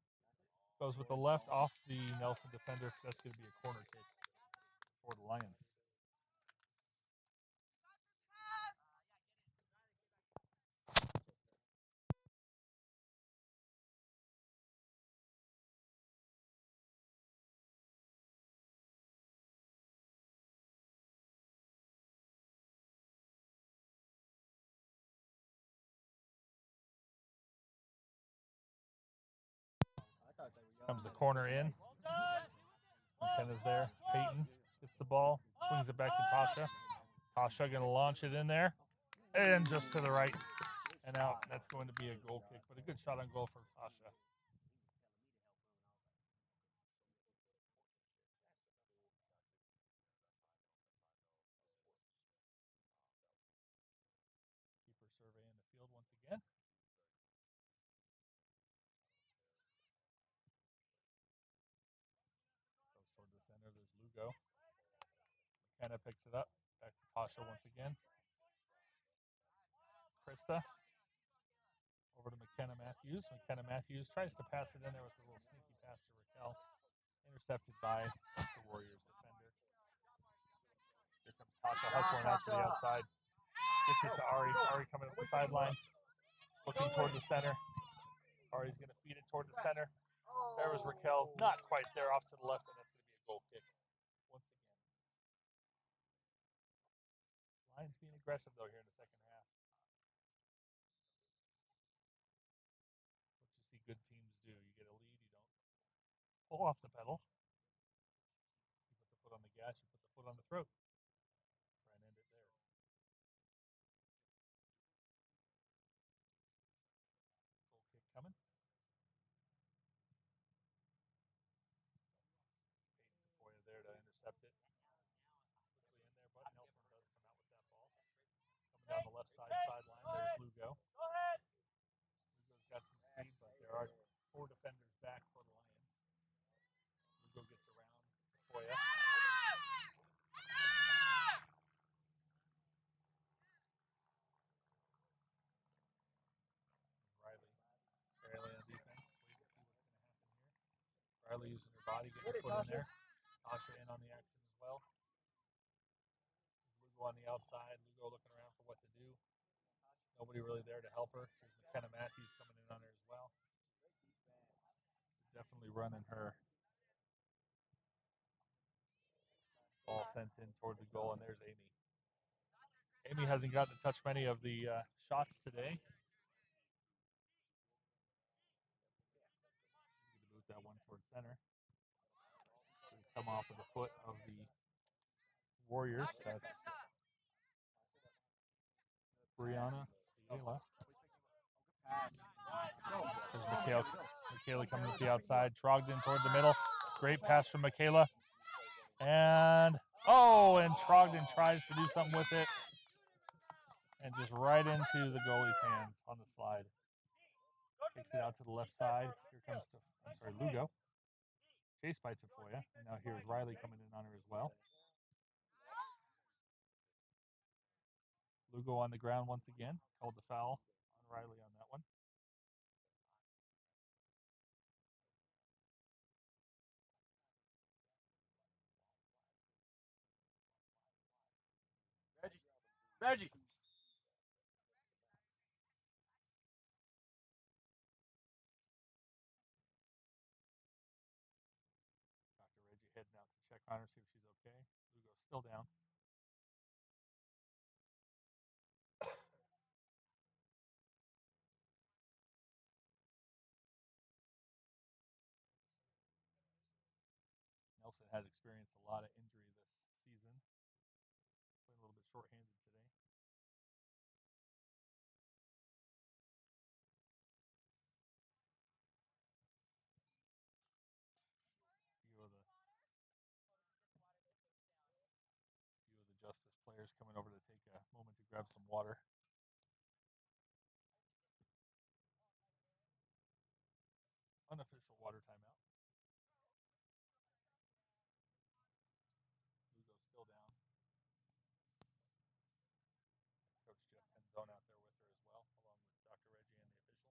goes with the left off the Nelson defender. That's going to be a corner kick for the Lions. Comes the corner in. McKenna's there. Peyton gets the ball, swings it back to Tasha. Tasha going to launch it in there, and just to the right and out. That's going to be a goal kick, but a good shot on goal for Tasha. Keeper surveying the field once again. Goes toward the center. There's Lugo. McKenna picks it up. Back to Tasha once again. Krista. Over to McKenna Matthews. McKenna Matthews tries to pass it in there with a little sneaky pass to Raquel. Intercepted by the Warriors defender. Here comes Tasha hustling out to the outside. Gets it to Ari. Ari coming up the sideline. Looking toward the center. Ari's going to feed it toward the center. There was Raquel. Not quite there, off to the left, and that's going to be a goal kick once again. Lions being aggressive, though, here in the second half. What you see good teams do. You get a lead, you don't pull off the pedal. You put the foot on the gas, you put the foot on the throat. Try and end it there. Goal kick coming. Peyton Tafoya there to intercept it. Quickly in there, but Nelson does come out with that ball. Coming down the left sideline, there's Lugo. Lugo's got some speed, but there are 4 defenders back for the Lions. Lugo gets around Tafoya. Riley on defense. Wait to see what's going to happen here. Riley using her body, getting her foot in there. Tasha in on the action as well. Lugo on the outside. Lugo looking around for what to do. Nobody really there to help her. There's McKenna Matthews coming in on her as well. Definitely running her. Ball sent in toward the goal, and there's Amy. Amy hasn't gotten to touch many of the shots today. Move that one toward center. Come off of the foot of the Warriors. That's Brianna Ciela. There's Michaela coming up the outside. Trogdon toward the middle. Great pass from Michaela. And Trogdon tries to do something with it. And just right into the goalie's hands on the slide. Kicks it out to the left side. Here comes Lugo. Chased by Tafoya. And now here's Riley coming in on her as well. Lugo on the ground once again. Called the foul on Riley on that one. Reggie. Dr. Reggie heading out to check on her, see if she's okay. Lugo's still down. Nelson has experienced a lot of injury this season. Playing a little bit shorthanded today. Few of the Justice players coming over to take a moment to grab some water. zone out there with her as well, along with Dr. Reggie and the official.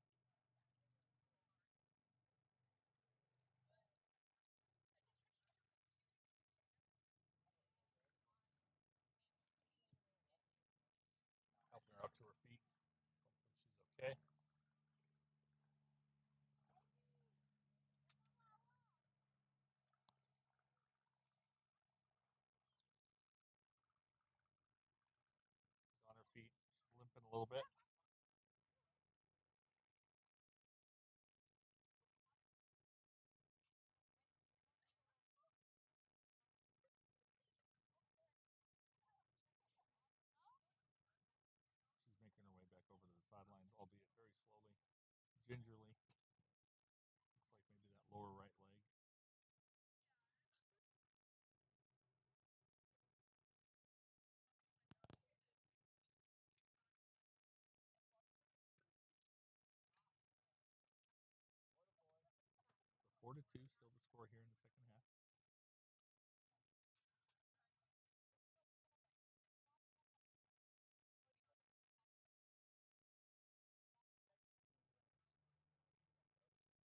Helping her up to her feet. Hopefully she's okay. She's on her feet. She's limping a little bit. She's making her way back over to the sidelines, albeit very slowly, gingerly. Looks like maybe that lower right leg. So 4-2, still the score here in the second half. Everybody on both sides gets back into their positions.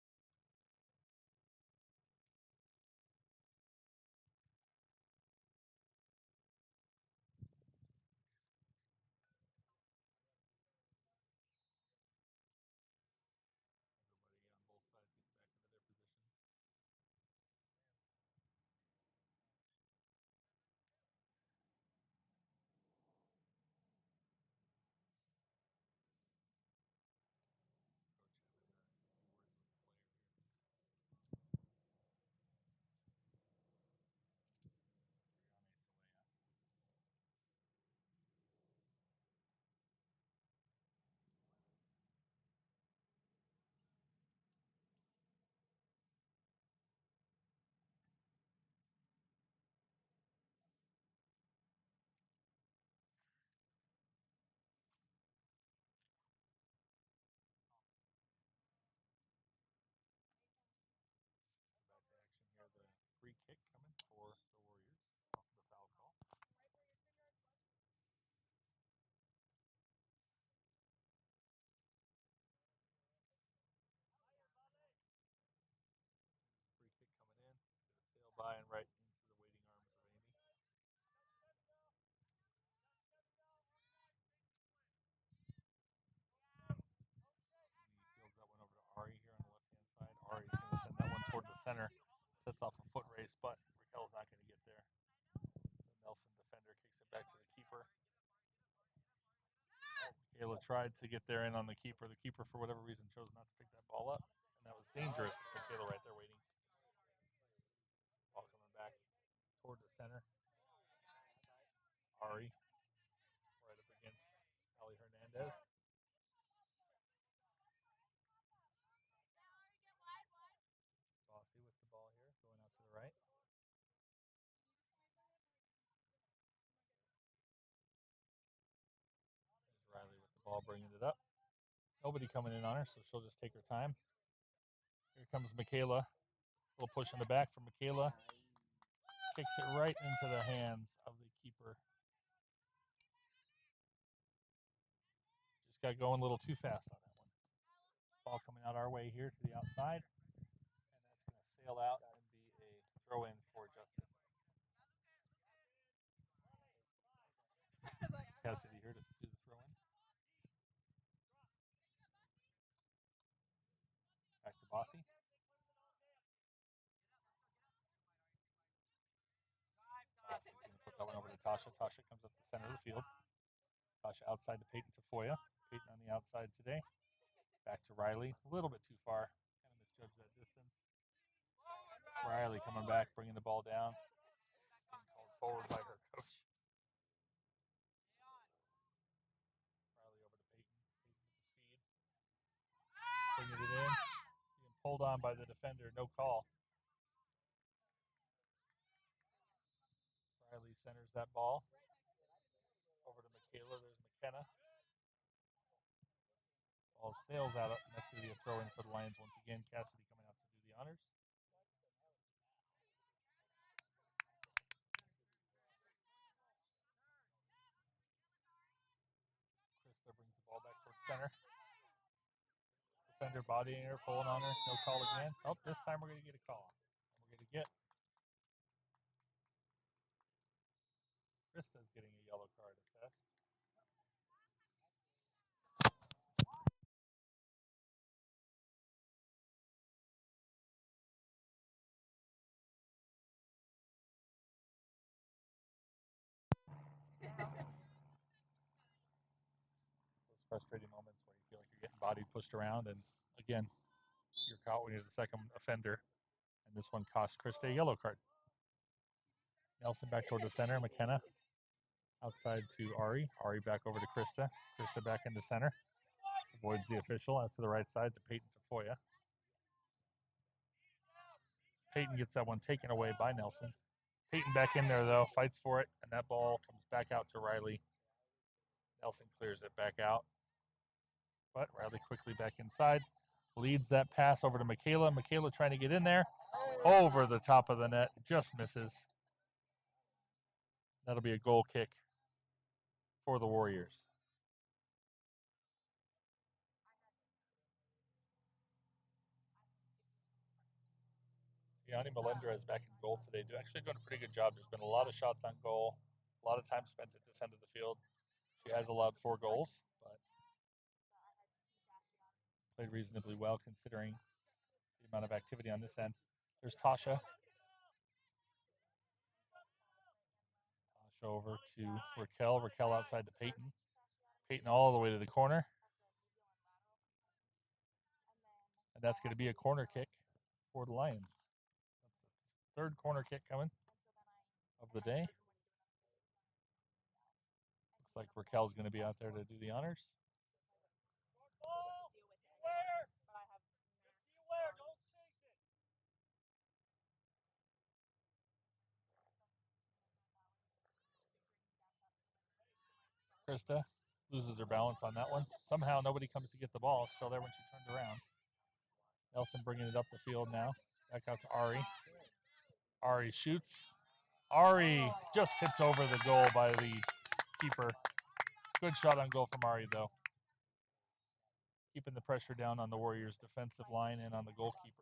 Coach having a few words with the player here. Brianna Sawaya. Back to action here. The free kick coming for the Warriors off of the foul call. Free kick coming in. It's going to sail by and right into the waiting arms of Amy. He fields that one over to Ari here on the left-hand side. Ari's going to send that one toward the center. Sets off a foot race, but Raquel's not going to get there. The Nelson defender kicks it back to the keeper. Michaela tried to get there in on the keeper. The keeper, for whatever reason, chose not to pick that ball up, and that was dangerous. Michaela right there waiting. Ball coming back toward the center. Ari right up against Ali Hernandez. Bossy with the ball here, going out to the right. There's Riley with the ball, bringing it up. Nobody coming in on her, so she'll just take her time. Here comes Michaela. A little push in the back from Michaela. Kicks it right into the hands of the keeper. Just got going a little too fast on that one. Ball coming out our way here to the outside. And that's going to sail out and be a throw-in for Justice. Cassidy here to do the throw-in. Back to Bossy. Bossy's going to put that one over to Tasha. Tasha comes up the center of the field. Tasha outside to Peyton Tafoya. Peyton on the outside today. Back to Riley. A little bit too far. Kind of misjudged that distance. Riley coming back, bringing the ball down. Being called forward by her coach. Riley over to Peyton. Peyton with the speed. Bringing it in. Being pulled on by the defender. No call. Riley centers that ball. Over to Michaela. There's McKenna. Ball sails out. And that's going to be a throw in for the Lions once again. Cassidy coming out to do the honors. Krista brings center. Defender bodying her, pulling on her. No call again. Oh, this time we're going to get a call. We're going to get Krista's getting a yellow card assessed. Those frustrating moments where you feel like you're getting body pushed around, and again, you're caught when you're the second offender, and this one cost Krista a yellow card. Nelson back toward the center. McKenna outside to Ari. Ari back over to Krista. Krista back into center. Avoids the official out to the right side to Peyton Tafoya. Peyton gets that one taken away by Nelson. Peyton back in there, though, fights for it, and that ball comes back out to Riley. Nelson clears it back out, but Riley quickly back inside. Leads that pass over to Michaela. Michaela trying to get in there. Over the top of the net. Just misses. That'll be a goal kick for the Warriors. Yanni Melendrez back in goal today. Actually doing a pretty good job. There's been a lot of shots on goal. A lot of time spent at this end of the field. She has allowed 4 goals, but played reasonably well considering the amount of activity on this end. There's Tasha. Tasha over to Raquel. Raquel outside to Peyton. Peyton all the way to the corner. And that's going to be a corner kick for the Lions. That's the 3rd corner kick coming of the day. Looks like Raquel's going to be out there to do the honors. Krista loses her balance on that one. Somehow nobody comes to get the ball. Still there when she turned around. Nelson bringing it up the field now. Back out to Ari. Ari shoots. Ari just tipped over the goal by the keeper. Good shot on goal from Ari, though. Keeping the pressure down on the Warriors' defensive line and on the goalkeeper.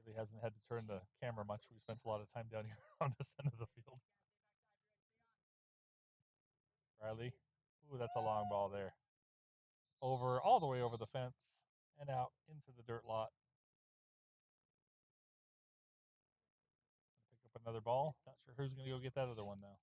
Haley hasn't had to turn the camera much. We spent a lot of time down here on this end of the field. Riley. Ooh, that's a long ball there. Over, all the way over the fence and out into the dirt lot. Pick up another ball. Not sure who's going to go get that other one, though.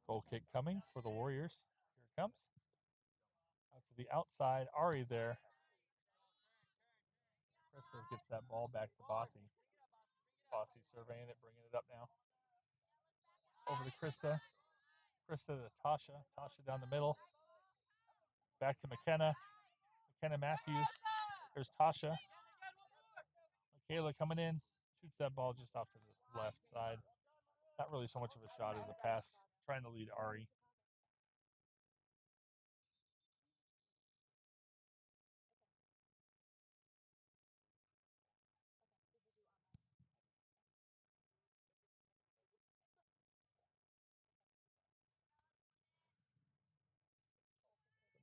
Goal kick coming for the Warriors. Here it comes. Out to the outside. Ari there. Crystal gets that ball back to Bossy. Bossy surveying it, bringing it up now. Over to Krista. Krista to Tasha. Tasha down the middle. Back to McKenna. McKenna Matthews. There's Tasha. Michaela coming in. Shoots that ball just off to the left side. Not really so much of a shot as a pass. Trying to lead Ari.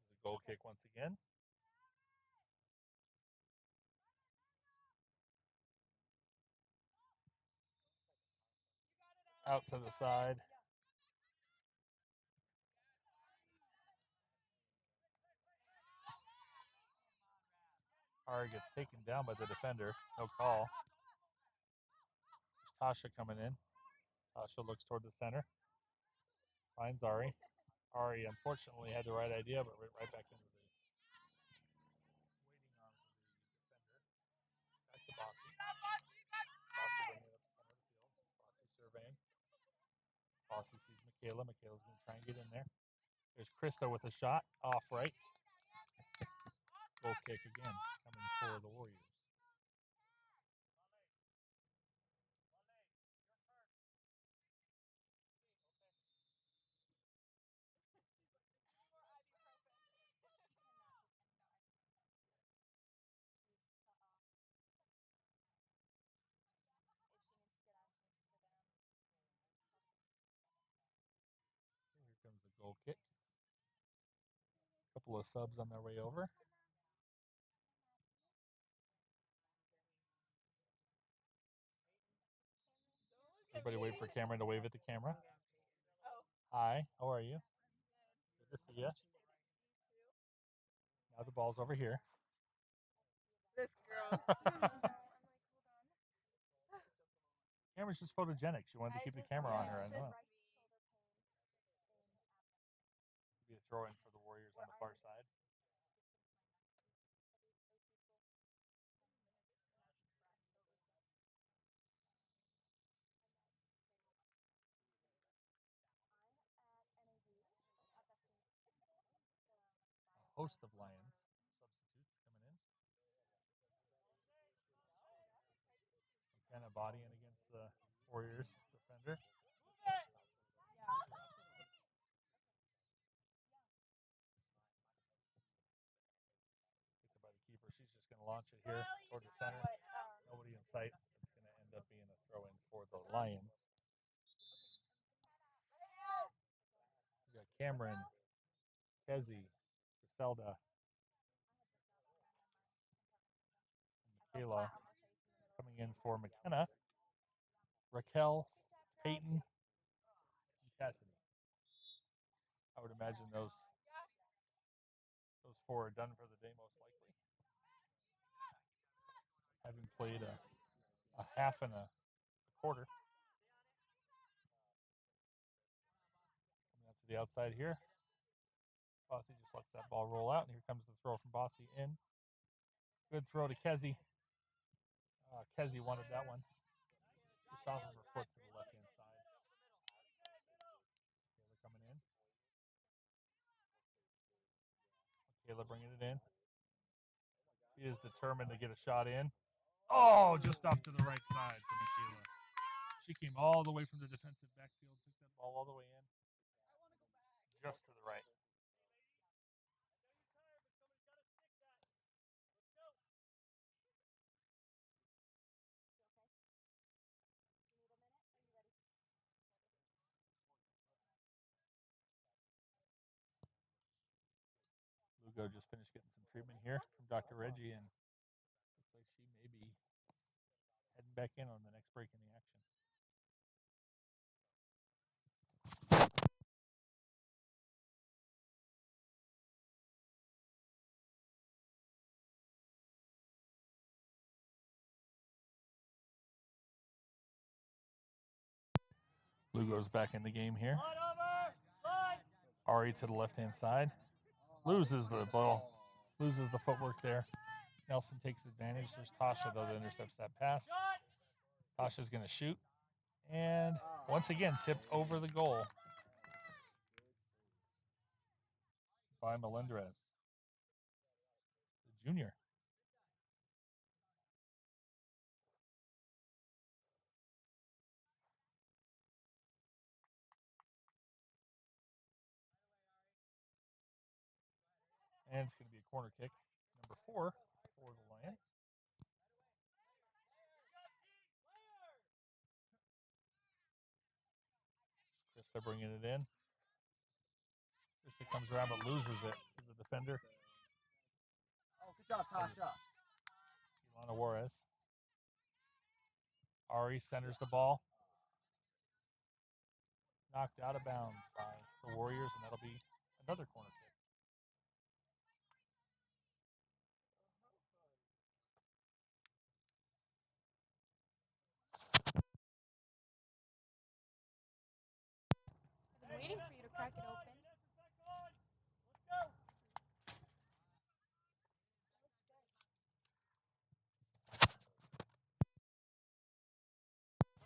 There's a goal kick once again. Out to the side. Ari gets taken down by the defender. No call. There's Tasha coming in. Tasha looks toward the center. Finds Ari. Ari unfortunately had the right idea, but right back into the waiting arms of the defender. Back to Bossy. Bossy bringing it up the center of the field. Bossy surveying. Bossy sees Michaela. Michaela's going to try and get in there. There's Krista with a shot. Off right. Goal kick again coming for the Warriors. goal kick. A couple of subs on their way over. Everybody wait for Cameron to wave at the camera. Hi, how are you? Good to see you. Now the ball's over here. This girl. Cameron's just photogenic. She wanted to keep the camera on her. I know. Be a throw in for the Warriors on the far side. A host of Lions substitutes coming in. Kind of bodying against the Warriors defender. Picked up by the keeper. She's just going to launch it here toward the center. Nobody in sight. It's going to end up being a throw in for the Lions. We got Cameron, Kezi, Griselda, Michaela coming in for McKenna, Raquel, Peyton, and Cassidy. I would imagine those four are done for the day most likely. Having played a half and a quarter. Coming out to the outside here. Bossy just lets that ball roll out, and here comes the throw from Bossy in. Good throw to Kezi. Kezi wanted that one. Just off of her foot to the left-hand side. Kayla coming in. Kayla bringing it in. She is determined to get a shot in. Oh, just off to the right side for Michaela. She came all the way from the defensive backfield, took that ball all the way in. Just to the right. Lugo just finished getting some treatment here from Dr. Reggie, and looks like she may be heading back in on the next break in the action. Lugo's back in the game here. Ari to the left-hand side. Loses the ball. Loses the footwork there. Nelson takes advantage. There's Tasha, though, that intercepts that pass. Tasha's going to shoot. And once again, tipped over the goal by Melendrez, the junior. And it's going to be a corner kick, number 4 for the Lions. Krista bringing it in. Krista comes around but loses it to the defender. Oh, good job, Tasha. Ilana Juarez. Ari centers the ball. Knocked out of bounds by the Warriors, and that'll be another corner kick. I've been waiting for you to crack it open.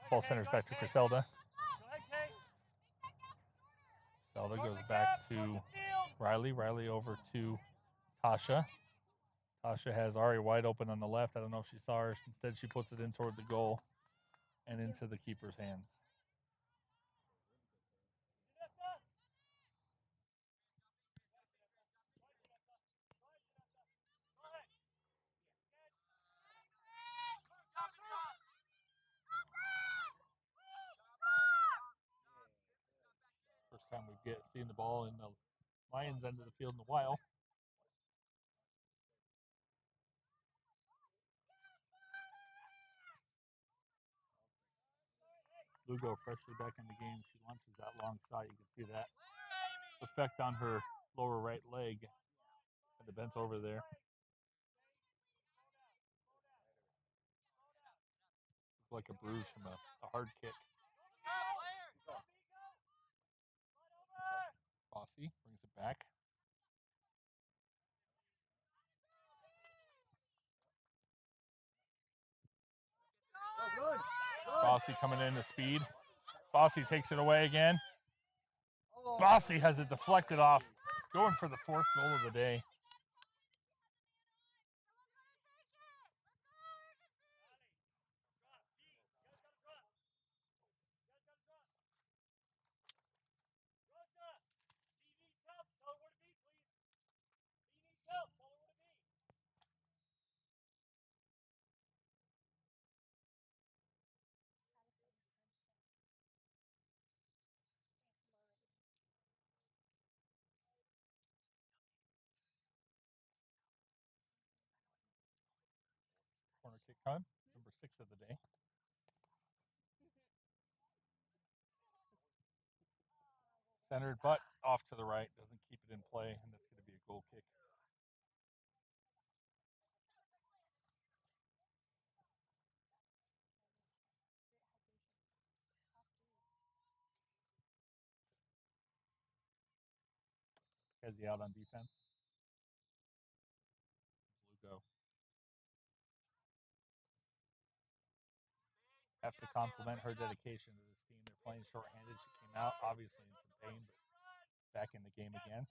Ball centers back to Griselda. Griselda goes back to Riley. Riley over to Tasha. Tasha has Ari wide open on the left. I don't know if she saw her. Instead, she puts it in toward the goal and into the keeper's hands. First time we've seeing the ball in the Lions' end of the field in a while. Lugo freshly back in the game. She launches that long shot. You can see that effect on her lower right leg. Kind of bent over there. Looked like a bruise from a hard kick. Bossy brings it back. Good. Bossy coming in to speed. Bossy takes it away again. Oh. Bossy has it deflected off. Going for the 4th goal of the day. Corner kick time, number 6 of the day. Centered, but off to the right. Doesn't keep it in play, and that's going to be a goal kick. Kezi out on defense. Lugo. Have to compliment her dedication to this team. They're playing shorthanded. She came out obviously in some pain, but back in the game again.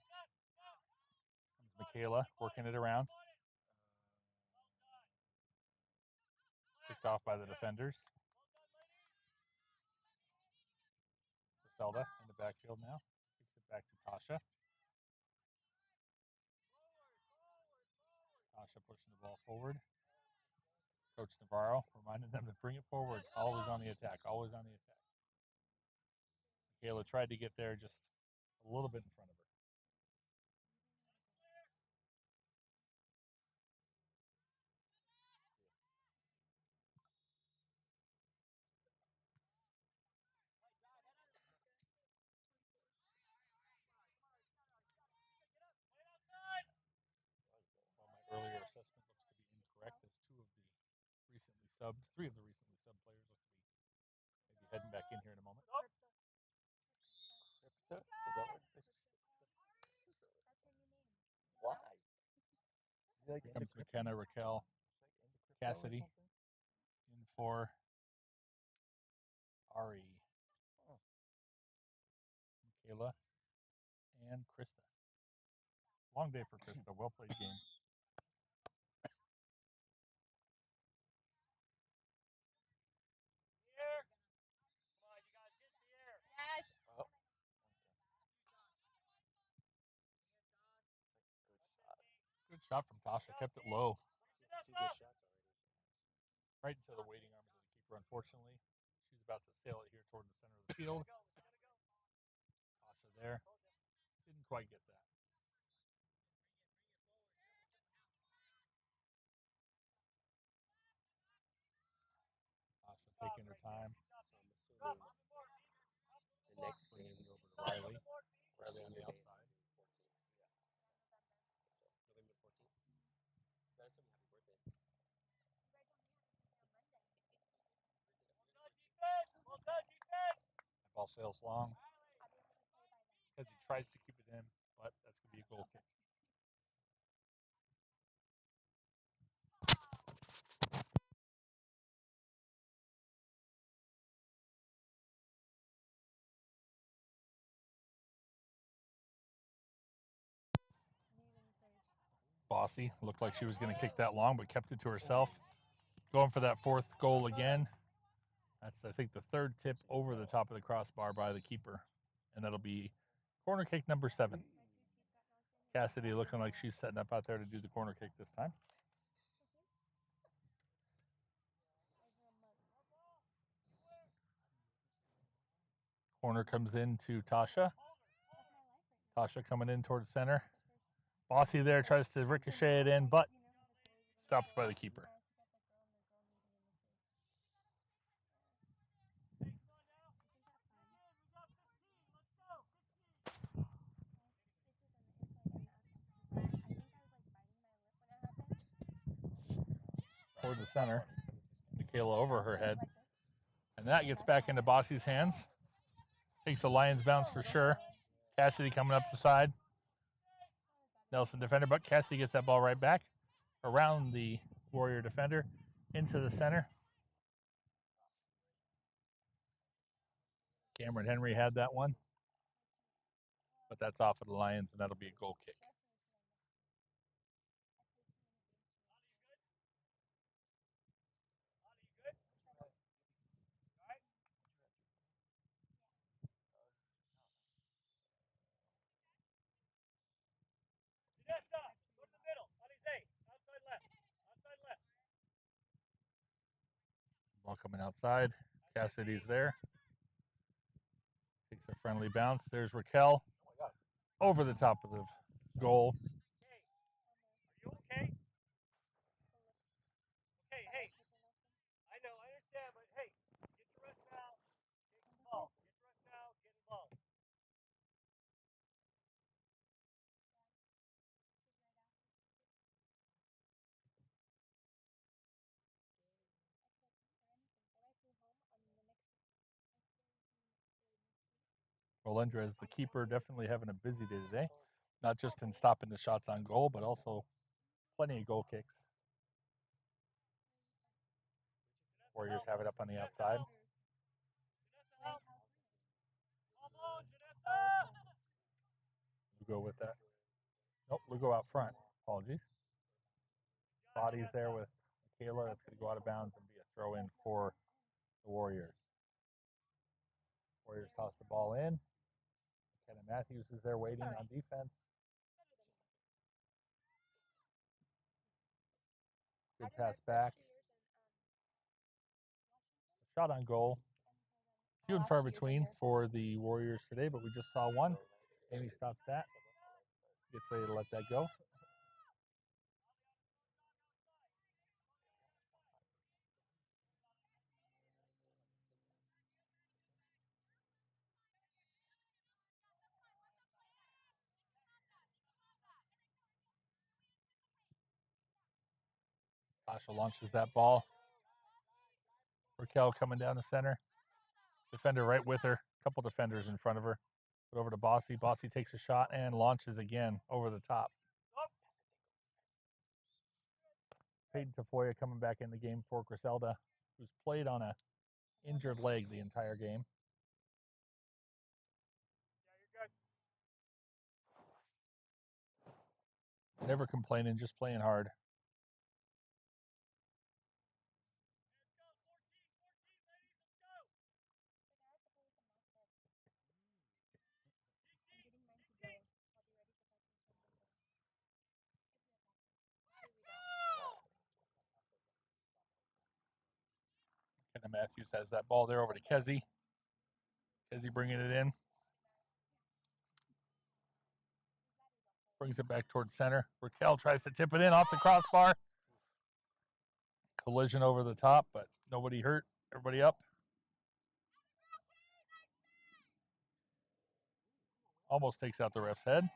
Comes Michaela working it around. Picked off by the defenders. Griselda in the backfield now. Kicks it back to Tasha. Tasha pushing the ball forward. Coach Navarro reminding them to bring it forward. Always on the attack. Always on the attack. Michaela tried to get there just a little bit in front of her. Well, my earlier assessment looks to be incorrect, as three of the recently subbed players look to be maybe heading back in here in a moment. Is that what? Why? Here comes McKenna, Raquel, Cassidy in for Ari, Michaela, and Krista. Long day for Krista. Well played game. Yes. Oh. Good shot from Tasha. Kept it low. That's 2 good shots already. Right into the waiting arms of the keeper, unfortunately. She's about to sail it here toward the center of the field. Tasha there. Didn't quite get that. Tasha taking her time. So I'm assuming the next game Bringing it over to Riley. or Riley on the senior day is outside. November 14th. Better tell me happy birthday. That ball sails long. Because he tries to keep it in, but that's going to be a goal kick. Bossy looked like she was going to kick that long, but kept it to herself. Going for that 4th goal again. That's, I think, the 3rd tip over the top of the crossbar by the keeper. And that'll be corner kick number 7. Cassidy looking like she's setting up out there to do the corner kick this time. Corner comes in to Tasha. Tasha coming in towards center. Bossy there tries to ricochet it in, but stopped by the keeper. Toward the center. Michaela over her head. And that gets back into Bossy's hands. Takes a Lions bounce for sure. Cassidy coming up the side. Nelson defender, but Cassidy gets that ball right back around the Warrior defender into the center. Cameron Henry had that one, but that's off of the Lions, and that'll be a goal kick. Ball coming outside. Cassidy's there. Takes a friendly bounce. There's Raquel over the top of the goal. Are you okay? Okay, hey. I know, I understand, but hey, get your rest now. Get involved. Get your rest now. Get involved. Rolendra is the keeper, definitely having a busy day today. Not just in stopping the shots on goal, but also plenty of goal kicks. Warriors have it up on the outside. Lugo with that. Nope, Lugo out front. Apologies. Body's there with Michaela. That's going to go out of bounds and be a throw in for the Warriors. Warriors toss the ball in. McKenna Matthews is there waiting on defense. Good pass back. Shot on goal. Few and far between for the Warriors today, but we just saw one. Amy stops that. Gets ready to let that go. Tasha launches that ball. Raquel coming down the center. Defender right with her. Couple defenders in front of her. Put over to Bossy. Bossy takes a shot and launches again over the top. Peyton Tafoya coming back in the game for Griselda, who's played on a injured leg the entire game. Never complaining, just playing hard. Kenna Matthews has that ball there over to Kezi. Kezi bringing it in. Brings it back towards center. Raquel tries to tip it in off the crossbar. Collision over the top, but nobody hurt. Everybody up. Almost takes out the ref's head.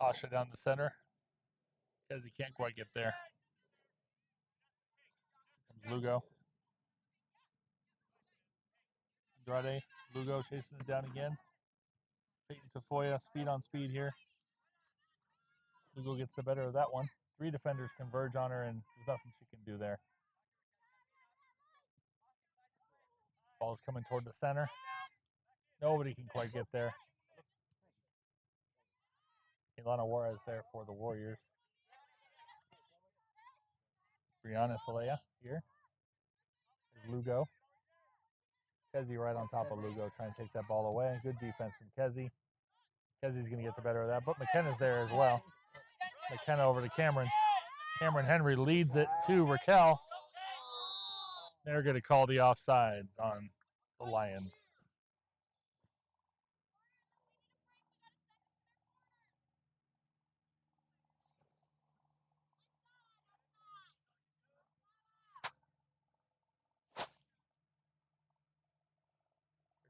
Tasha down the center. Kezi can't quite get there. Lugo. Andrade. Lugo chasing it down again. Peyton Tafoya, speed on speed here. Lugo gets the better of that one. 3 defenders converge on her, and there's nothing she can do there. Ball's coming toward the center. Nobody can quite get there. Ilana Juarez there for the Warriors. Brianna Salea here. There's Lugo. Kezi right on top of Lugo, trying to take that ball away. Good defense from Kezi. Kezi's going to get the better of that, but McKenna's there as well. McKenna over to Cameron. Cameron Henry leads it to Raquel. They're going to call the offsides on the Lions.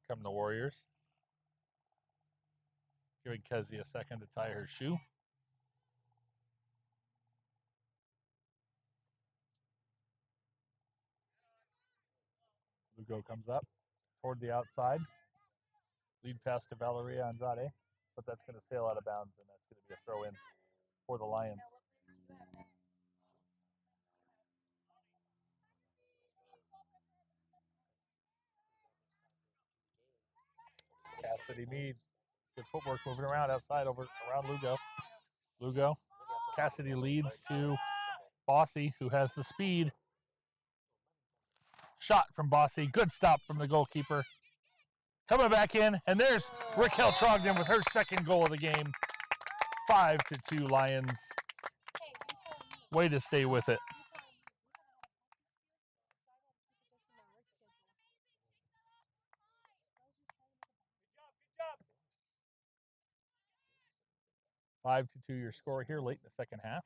Here come the Warriors. Giving Kezzy a second to tie her shoe. Lugo comes up toward the outside. Lead pass to Valeria Andrade, but that's going to sail out of bounds, and that's going to be a throw in for the Lions. Cassidy Meads. Good footwork moving around outside over around Lugo. Lugo. Cassidy leads to Bossy, who has the speed. Shot from Bossy. Good stop from the goalkeeper. Coming back in, and there's Raquel Trogdon with her second goal of the game. 5-2 Lions. Way to stay with it. Good job. 5-2 your score here late in the second half.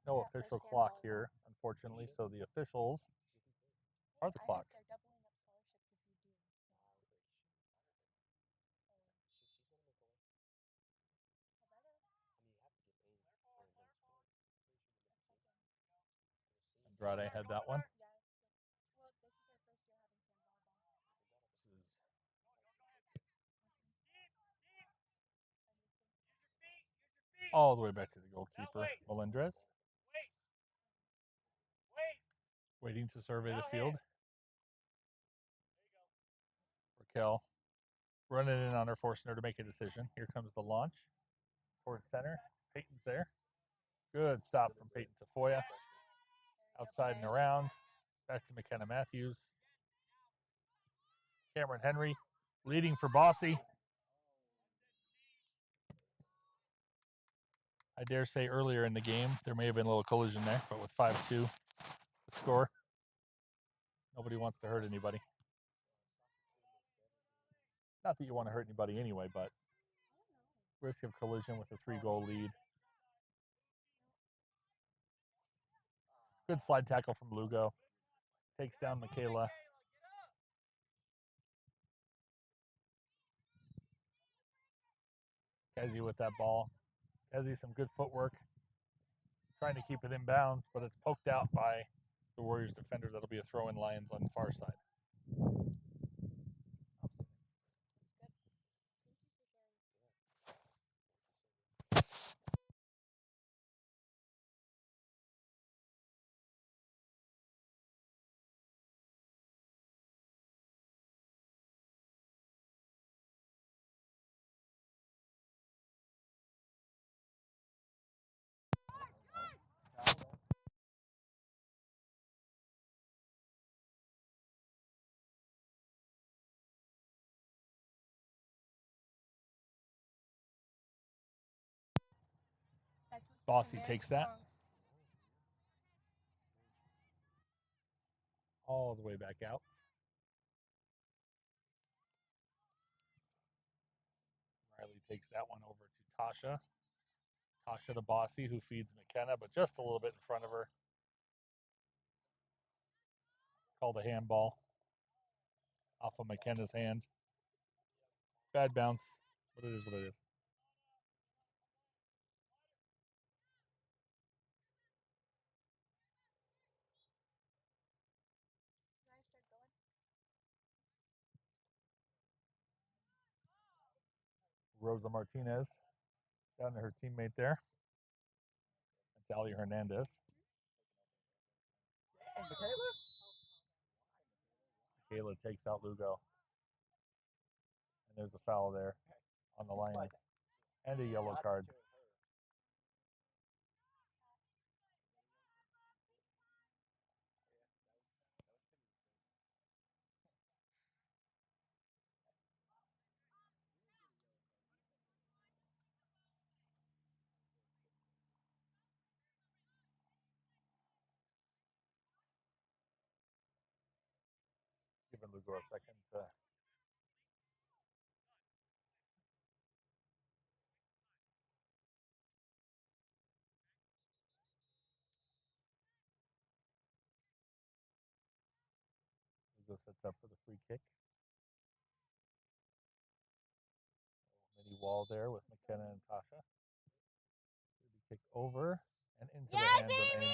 No official clock here, unfortunately, so the officials are the clock. Andrade had that one. All the way back to the goalkeeper, Melendrez. Waiting to survey the field. Raquel running in on her, forcing her to make a decision. Here comes the launch. Towards center. Peyton's there. Good stop from Peyton Tafoya. Outside and around. Back to McKenna Matthews. Cameron Henry leading for Bossy. I dare say earlier in the game, there may have been a little collision there, but with 5-2 the score, nobody wants to hurt anybody. Not that you want to hurt anybody anyway, but risk of collision with a 3-goal lead. Good slide tackle from Lugo. Takes down Michaela. Kezzy with that ball. Kezzy, some good footwork. Trying to keep it in bounds, but it's poked out by the Warriors defender. That'll be a throw in Lions on the far side. Bossy takes that. All the way back out. Riley takes that one over to Tasha. Tasha to Bossy, who feeds McKenna, but just a little bit in front of her. Called a handball off of McKenna's hand. Bad bounce, but it is what it is. Rosa Martinez down to her teammate there. That's Ali Hernandez. Hey, Michaela? Michaela takes out Lugo. And there's a foul there on the Lions. And a yellow card. Lugo a second to Lugo sets up for the free kick. Mini wall there with McKenna and Tasha. Kick over and into the hands of Amy.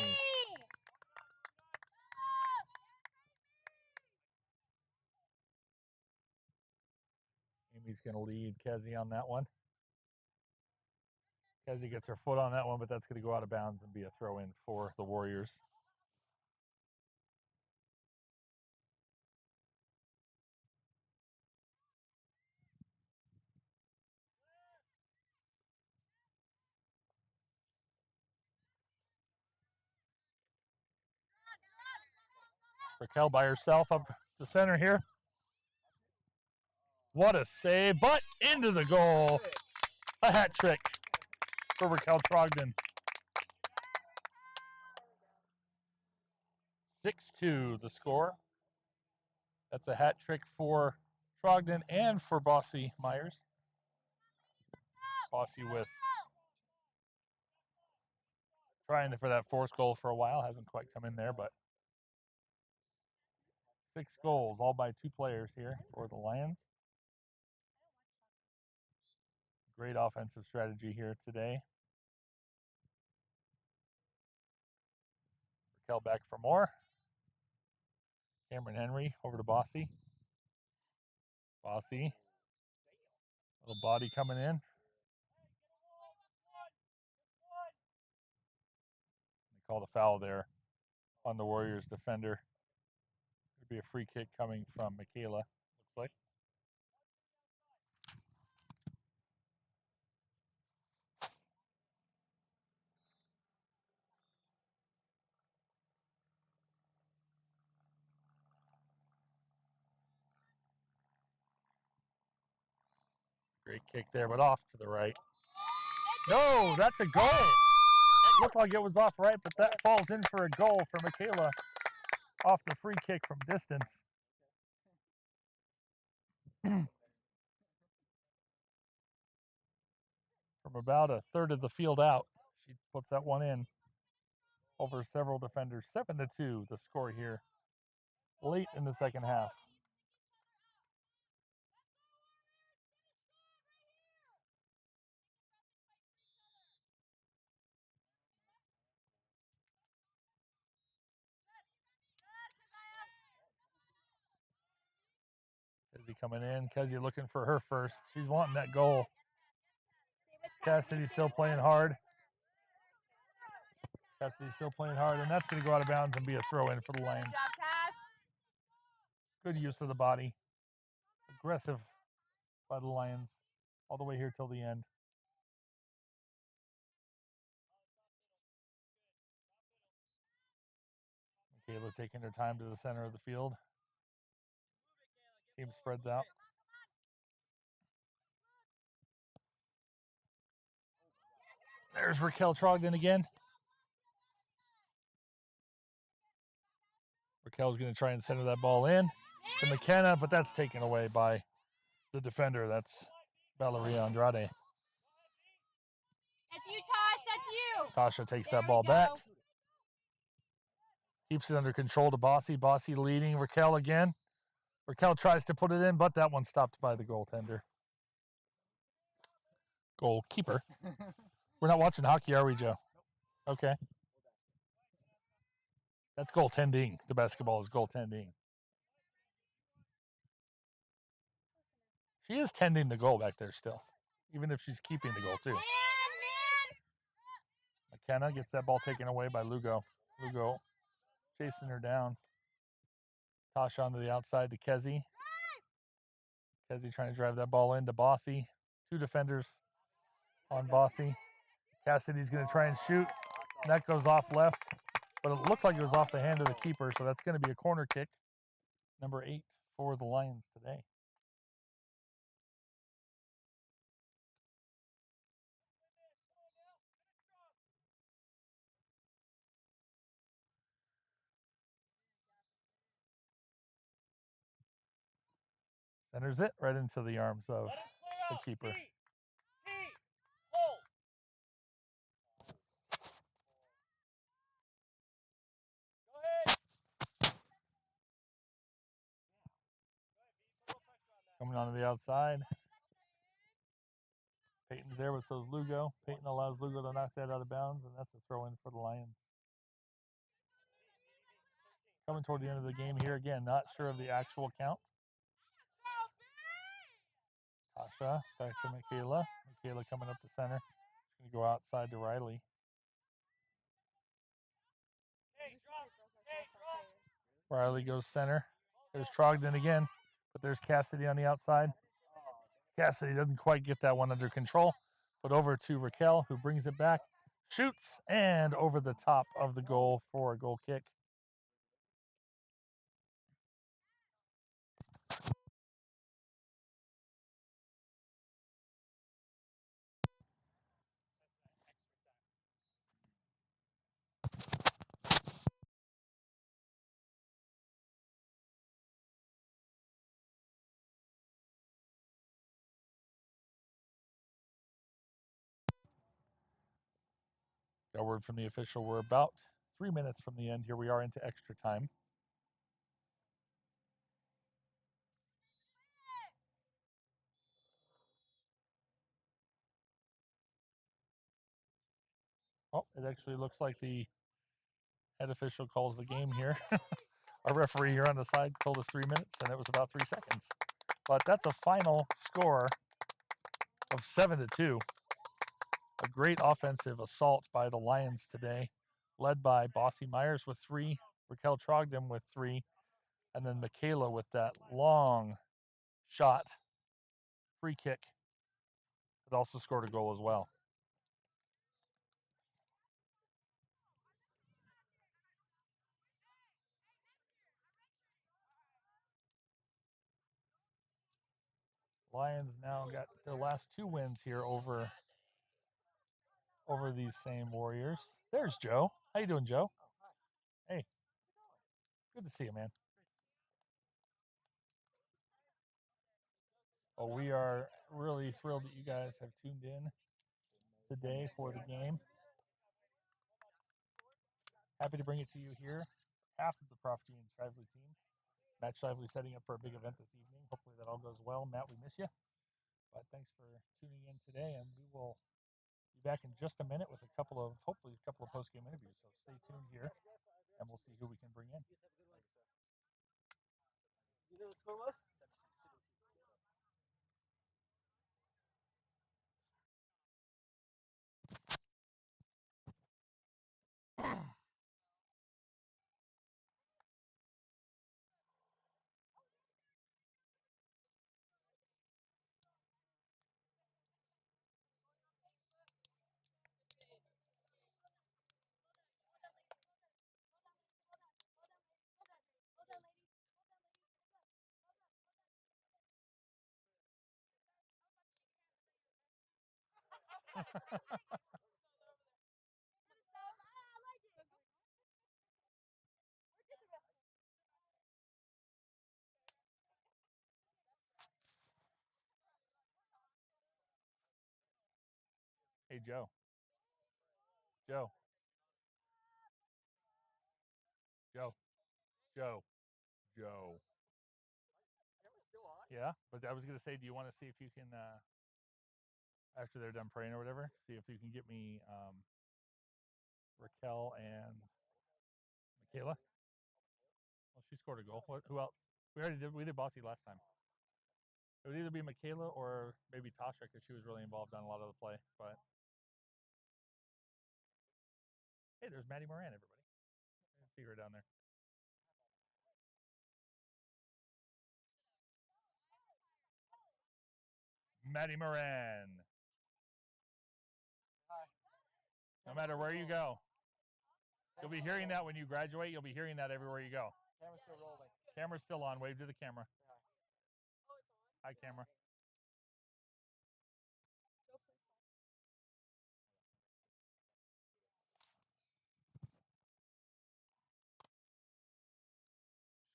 Amy's going to lead Kezi on that one. Kezi gets her foot on that one, but that's going to go out of bounds and be a throw in for the Warriors. Raquel by herself up the center here. What a save, but into the goal. A hat trick for Raquel Trogdon. 6-2 the score. That's a hat trick for Trogdon and for Bossy Myers. Bossy with trying for that fourth goal for a while. Hasn't quite come in there, but 6 goals, all by 2 players here for the Lions. Great offensive strategy here today. Raquel back for more. Cameron Henry over to Bossy. Bossy. Little body coming in. They call the foul there on the Warriors defender. There'd be a free kick coming from Michaela, looks like. Great kick there, but off to the right. No, that's a goal. It looked like it was off right, but that falls in for a goal for Michaela off the free kick from distance. From about a third of the field out, she puts that one in over several defenders. 7-2 the score here late in the second half. Kezi coming in. Kezi looking for her first. She's wanting that goal. Cassidy's still playing hard. Cassidy's still playing hard, and that's going to go out of bounds and be a throw in for the Lions. Good use of the body. Aggressive by the Lions all the way here till the end. Michaela taking her time to the center of the field. Team spreads out. There's Raquel Trogdon again. Raquel's going to try and center that ball in to McKenna, but that's taken away by the defender. That's Valeria Andrade. That's you, Tosh. That's you. Tasha takes that ball back. Keeps it under control to Bossy. Bossy leading Raquel again. Raquel tries to put it in, but that one's stopped by the goaltender. Goalkeeper. We're not watching hockey, are we, Joe? Okay. That's goaltending. The basketball is goaltending. She is tending the goal back there still, even if she's keeping the goal too. McKenna gets that ball taken away by Lugo. Lugo chasing her down. Tasha onto the outside to Kezi. Kezi trying to drive that ball into Bossy. 2 defenders on Bossy. Cassidy's going to try and shoot. That goes off left, but it looked like it was off the hand of the keeper, so that's going to be a corner kick. Number 8 for the Lions today. Centers it right into the arms of Let him clear the out. keeper. T. Hold. Go ahead. Coming onto the outside. Peyton's there, but so is Lugo. Peyton allows Lugo to knock that out of bounds, and that's a throw in for the Lions. Coming toward the end of the game here again, not sure of the actual count. Tasha back to Michaela. Michaela coming up to center. She's going to go outside to Riley. Hey, drop. Hey, drop. Riley goes center. There's Trogdon again, but there's Cassidy on the outside. Cassidy doesn't quite get that one under control, but over to Raquel, who brings it back, shoots, and over the top of the goal for a goal kick. Got word from the official. We're about 3 minutes from the end. Here we are into extra time. Oh, it actually looks like the head official calls the game here. Our referee here on the side told us 3 minutes, and it was about 3 seconds. But that's a final score of 7-2. A great offensive assault by the Lions today, led by Bossy Myers with 3, Raquel Trogdon with 3, and then Michaela with that long shot, free kick. It also scored a goal as well. Lions now got their last 2 wins here over these same Warriors. There's Joe. How you doing, Joe? Hey, good to see you, man. Well, we are really thrilled that you guys have tuned in today for the game. Happy to bring it to you here. Half of the Prof G and Shively team. Matt Shively setting up for a big event this evening. Hopefully that all goes well. Matt, we miss you. But thanks for tuning in today, and we will be back in just a minute with hopefully a couple of post-game interviews. So stay tuned here, and we'll see who we can bring in. You know what the score was? Hey, Joe. Joe. Joe. Joe. Joe. Camera's still on? Yeah, but I was going to say, do you want to see if you can, after they're done praying or whatever, see if you can get me Raquel and Michaela? Well, she scored a goal. Who else? We did Bossy last time. It would either be Michaela or maybe Tasha because she was really involved on a lot of the play. But hey, there's Maddie Moran, everybody. I can see her down there. Maddie Moran. Hi. No matter where you go, you'll be hearing that when you graduate. You'll be hearing that everywhere you go. Camera's still rolling. Camera's still on. Wave to the camera. Hi. Hi, camera.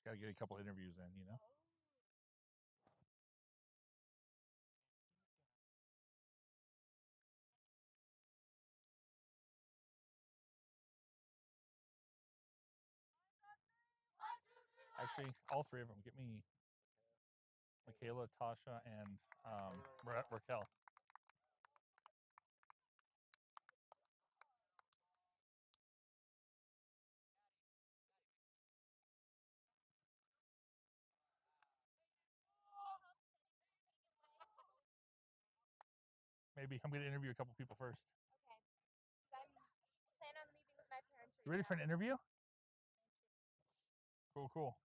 Got to get a couple interviews in, you know. Actually, all three of them. Get me Michaela, Tasha, and Raquel. Maybe I'm going to interview a couple people first. Okay. 'Cause I'm plan on leaving with my parents You ready for an interview? Cool.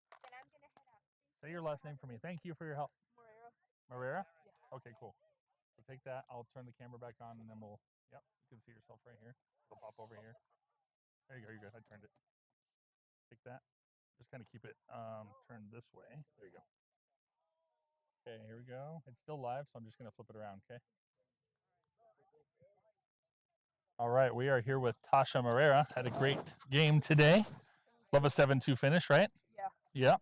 Then I'm gonna head out. Say your last name for me. Thank you for your help. Morera. Marrera? Yeah. Okay, cool. So take that. I'll turn the camera back on, and then we'll. Yep, you can see yourself right here. It'll pop over here. There you go. You're good. I turned it. Take that. Just kind of keep it turned this way. There you go. Okay, here we go. It's still live, so I'm just going to flip it around, okay? All right, we are here with Tasha Marrera. Had a great game today. Love a 7-2 finish, right? Yeah. Yeah.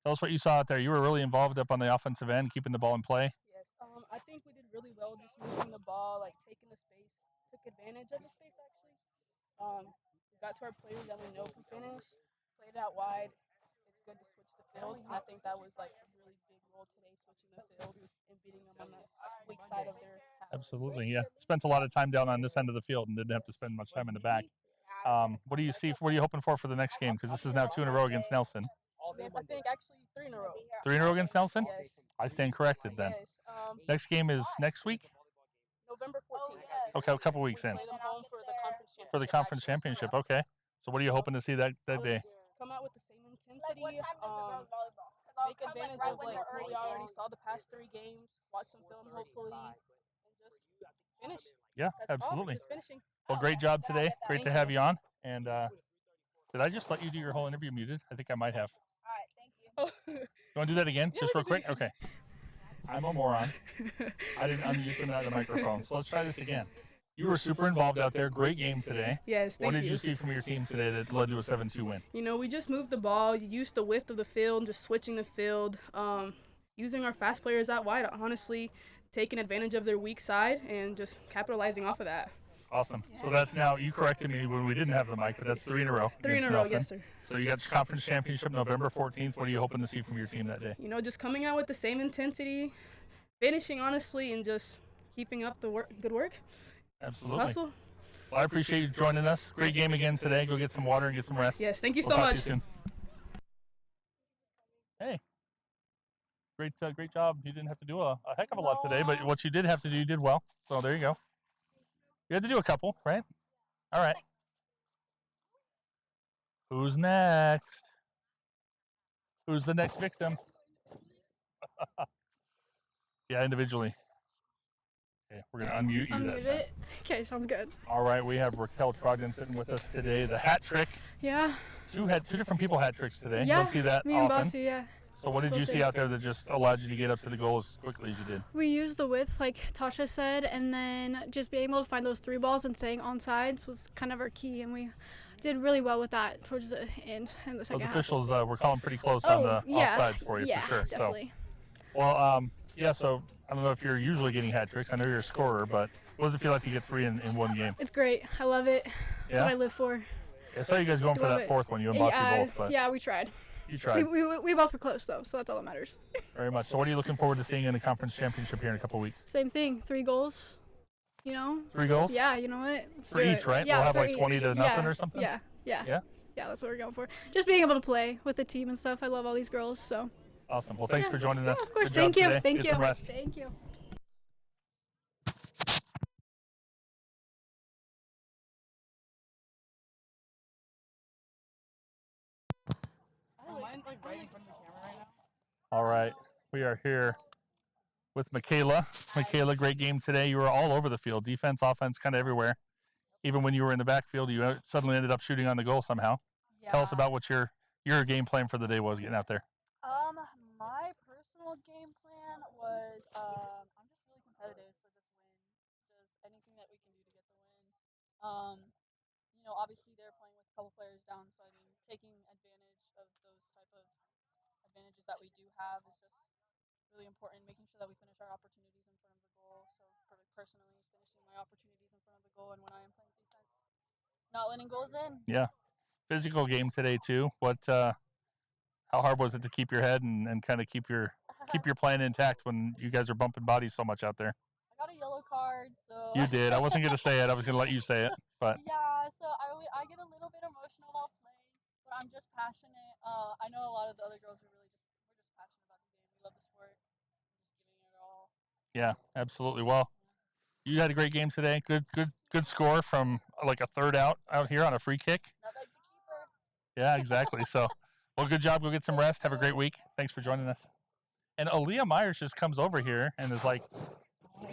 Tell us what you saw out there. You were really involved up on the offensive end, keeping the ball in play. Yes. I think we did really well just moving the ball, like taking the space, took advantage of the space actually. We got to our players that we know can finish, played out wide. It's good to switch the field. And I think that was like a really big role today, switching the field and beating them on the weak side of their half. Absolutely, yeah. Spent a lot of time down on this end of the field and didn't have to spend much time in the back. What do you see? What are you hoping for the next game? Because this is now 2 in a row against Nelson. Yes, I think actually 3 in a row. 3 in a row against Nelson? Yes. I stand corrected then. Yes. Next game is next week? November 14th. Okay, a couple weeks in. Play them home for the conference championship. For the conference championship, okay. So what are you hoping to see that day? Come out with the same intensity. Take advantage of like what we already saw the past 3 games. Watch some film, hopefully, and just finish. Yeah, That's all, absolutely. just finishing. Well, great job today. Great to Thank have you on. And did I just let you do your whole interview muted? I think I might have. All right, thank you. Oh. You want to do that again, Yeah, just we real can do quick? it again. Okay. I'm a moron. I didn't unmute the microphone. So let's try this again. You were super involved out there. Great game today. Yes, What thank did you see from your team today that led to a 7-2 win? You know, we just moved the ball, used the width of the field, just switching the field, using our fast players out wide, honestly, taking advantage of their weak side and just capitalizing off of that. Awesome. So that's now, you corrected me when we didn't have the mic, but that's 3 in a row. 3 in a against row, Nelson. yes, sir. So you got the conference championship November 14th. What are you hoping to see from your team that day? You know, just coming out with the same intensity, finishing honestly, and just keeping up the good work. Absolutely. Hustle. Well, I appreciate you joining us. Great game again today. Go get some water and get some rest. Yes, thank you We'll so talk much. to you soon. Hey. Great job. You didn't have to do a heck of a lot today, but what you did have to do, you did well. So there you go. You had to do a couple, right? All right. Who's next? Who's the next victim? Yeah, individually. Okay, we're going to unmute you. Unmute it. Okay, sounds good. All right, we have Raquel Trogdon sitting with us today. The hat trick. Yeah. Two different people hat tricks today. You Yeah. don't see that Me and often. Bossy, yeah. So what did you see out there that just allowed you to get up to the goal as quickly as you did? We used the width, like Tasha said, and then just being able to find those 3 balls and staying on sides was kind of our key, and we did really well with that towards the end in the second Those half. officials were calling pretty close on the yeah. offsides for you, Yeah, for sure. definitely. So, well, yeah, so I don't know if you're usually getting hat tricks. I know you're a scorer, but what does it feel like to get 3 in one game? It's great. I love it. That's Yeah? what I live for. I saw you guys going for Love that it. 4th one, you and Bossy both, but yeah, we tried. you tried We both were close, though, so that's all that matters. very much. So what are you looking forward to seeing in the conference championship here in a couple weeks? Same thing, 3 goals, you know? 3 goals? Yeah, you know what? Let's For do each, it. right? Yeah, We'll have for like each. 20 to nothing or something? Yeah. Yeah? Yeah, that's what we're going for. Just being able to play with the team and stuff. I love all these girls, so. Awesome. Well, thanks Yeah. for joining us. Yeah, of course. Good job Thank you. today. Thank Get you. some rest. Thank you. All right, we are here with Michaela. Michaela, great game today. You were all over the field, defense, offense, kind of everywhere. Even when you were in the backfield, you suddenly ended up shooting on the goal somehow. Yeah. Tell us about what your game plan for the day was getting out there. My personal game plan was I'm just really competitive, so just win. Just anything that we can do to get the win. Obviously they're playing with a couple players down, so I mean taking advantage of those type of advantages that we do have is just really important, making sure that we finish our opportunities in front of the goal. So for personally finishing my opportunities in front of the goal, and when I am playing defense, not letting goals in. Yeah, physical game today too. What? How hard was it to keep your head and kind of keep your plan intact when you guys are bumping bodies so much out there? I got a yellow card, so. You did. I wasn't gonna say it. I was gonna let you say it, but Yeah, so I get a little bit emotional while playing, but I'm just passionate. I know a lot of the other girls are really we're just passionate about the game. We love the sport. We're just giving it our all. yeah, absolutely. Well, you had a great game today. Good score from like a third out here on a free kick. Not like the keeper. Yeah, exactly. So, well, good job. Go get some rest. Have a great week. Thanks for joining us. And Aaliyah Myers just comes over here and is like,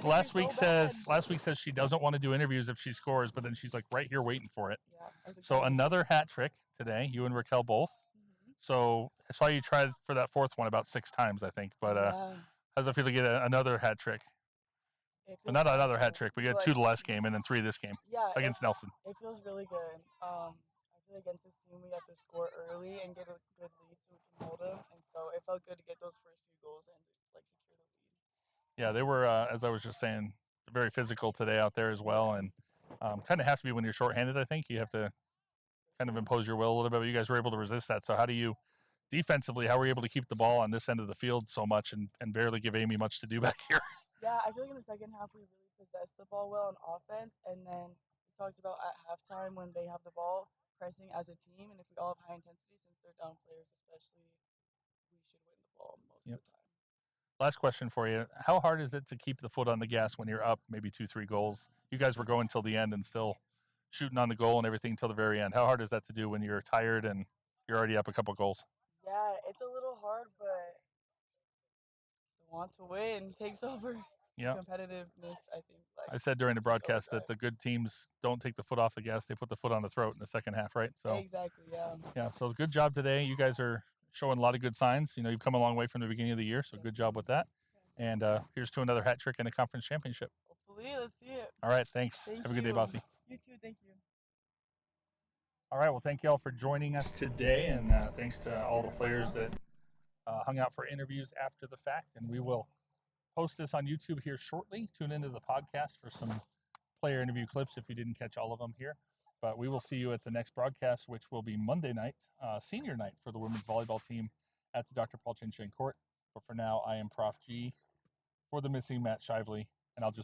last week says she doesn't want to do interviews if she scores, but then she's like right here waiting for it. Yeah, So another hat trick today. You and Raquel both. So I saw you tried for that fourth one about 6 times, I think. But how's it feel to get another hat trick? But not another hat trick. We got 2 the last game and then 3 this game against Nelson. It feels really good. I feel against this team we have to score early and get a good lead so we can hold them. And so it felt good to get those first few goals and like secure the lead. Yeah, they were, as I was just saying, very physical today out there as well. And kind of have to be when you're shorthanded, I think. You have to kind of impose your will a little bit. But you guys were able to resist that. So how do you, defensively, how were you able to keep the ball on this end of the field so much and barely give Amy much to do back here? Yeah, I feel like in the second half we really possessed the ball well on offense. And then we talked about at halftime when they have the ball, pressing as a team. And if we all have high intensity, since they're down players especially, we should win the ball most of the time. Last question for you. How hard is it to keep the foot on the gas when you're up maybe 2-3 goals? You guys were going till the end and still shooting on the goal and everything till the very end. How hard is that to do when you're tired and you're already up a couple goals? Yeah, it's a little hard, but the want to win takes over. Yeah. Competitiveness, I think. I said during the broadcast that the good teams don't take the foot off the gas; they put the foot on the throat in the second half, right? So exactly, yeah. Yeah. So good job today. You guys are showing a lot of good signs. You know, you've come a long way from the beginning of the year, so good job with that. And here's to another hat trick in the conference championship. Hopefully, let's see it. All right. Thanks. Thank Have a good day, you. Bossy. You too. Thank you. All right. Well, thank you all for joining us today, and thanks to all the players that hung out for interviews after the fact. And we will post this on YouTube here shortly. Tune into the podcast for some player interview clips if you didn't catch all of them here. But we will see you at the next broadcast, which will be Monday night, senior night for the women's volleyball team at the Dr. Paul Chin Court. But for now, I am Prof G for the missing Matt Shively, and I'll just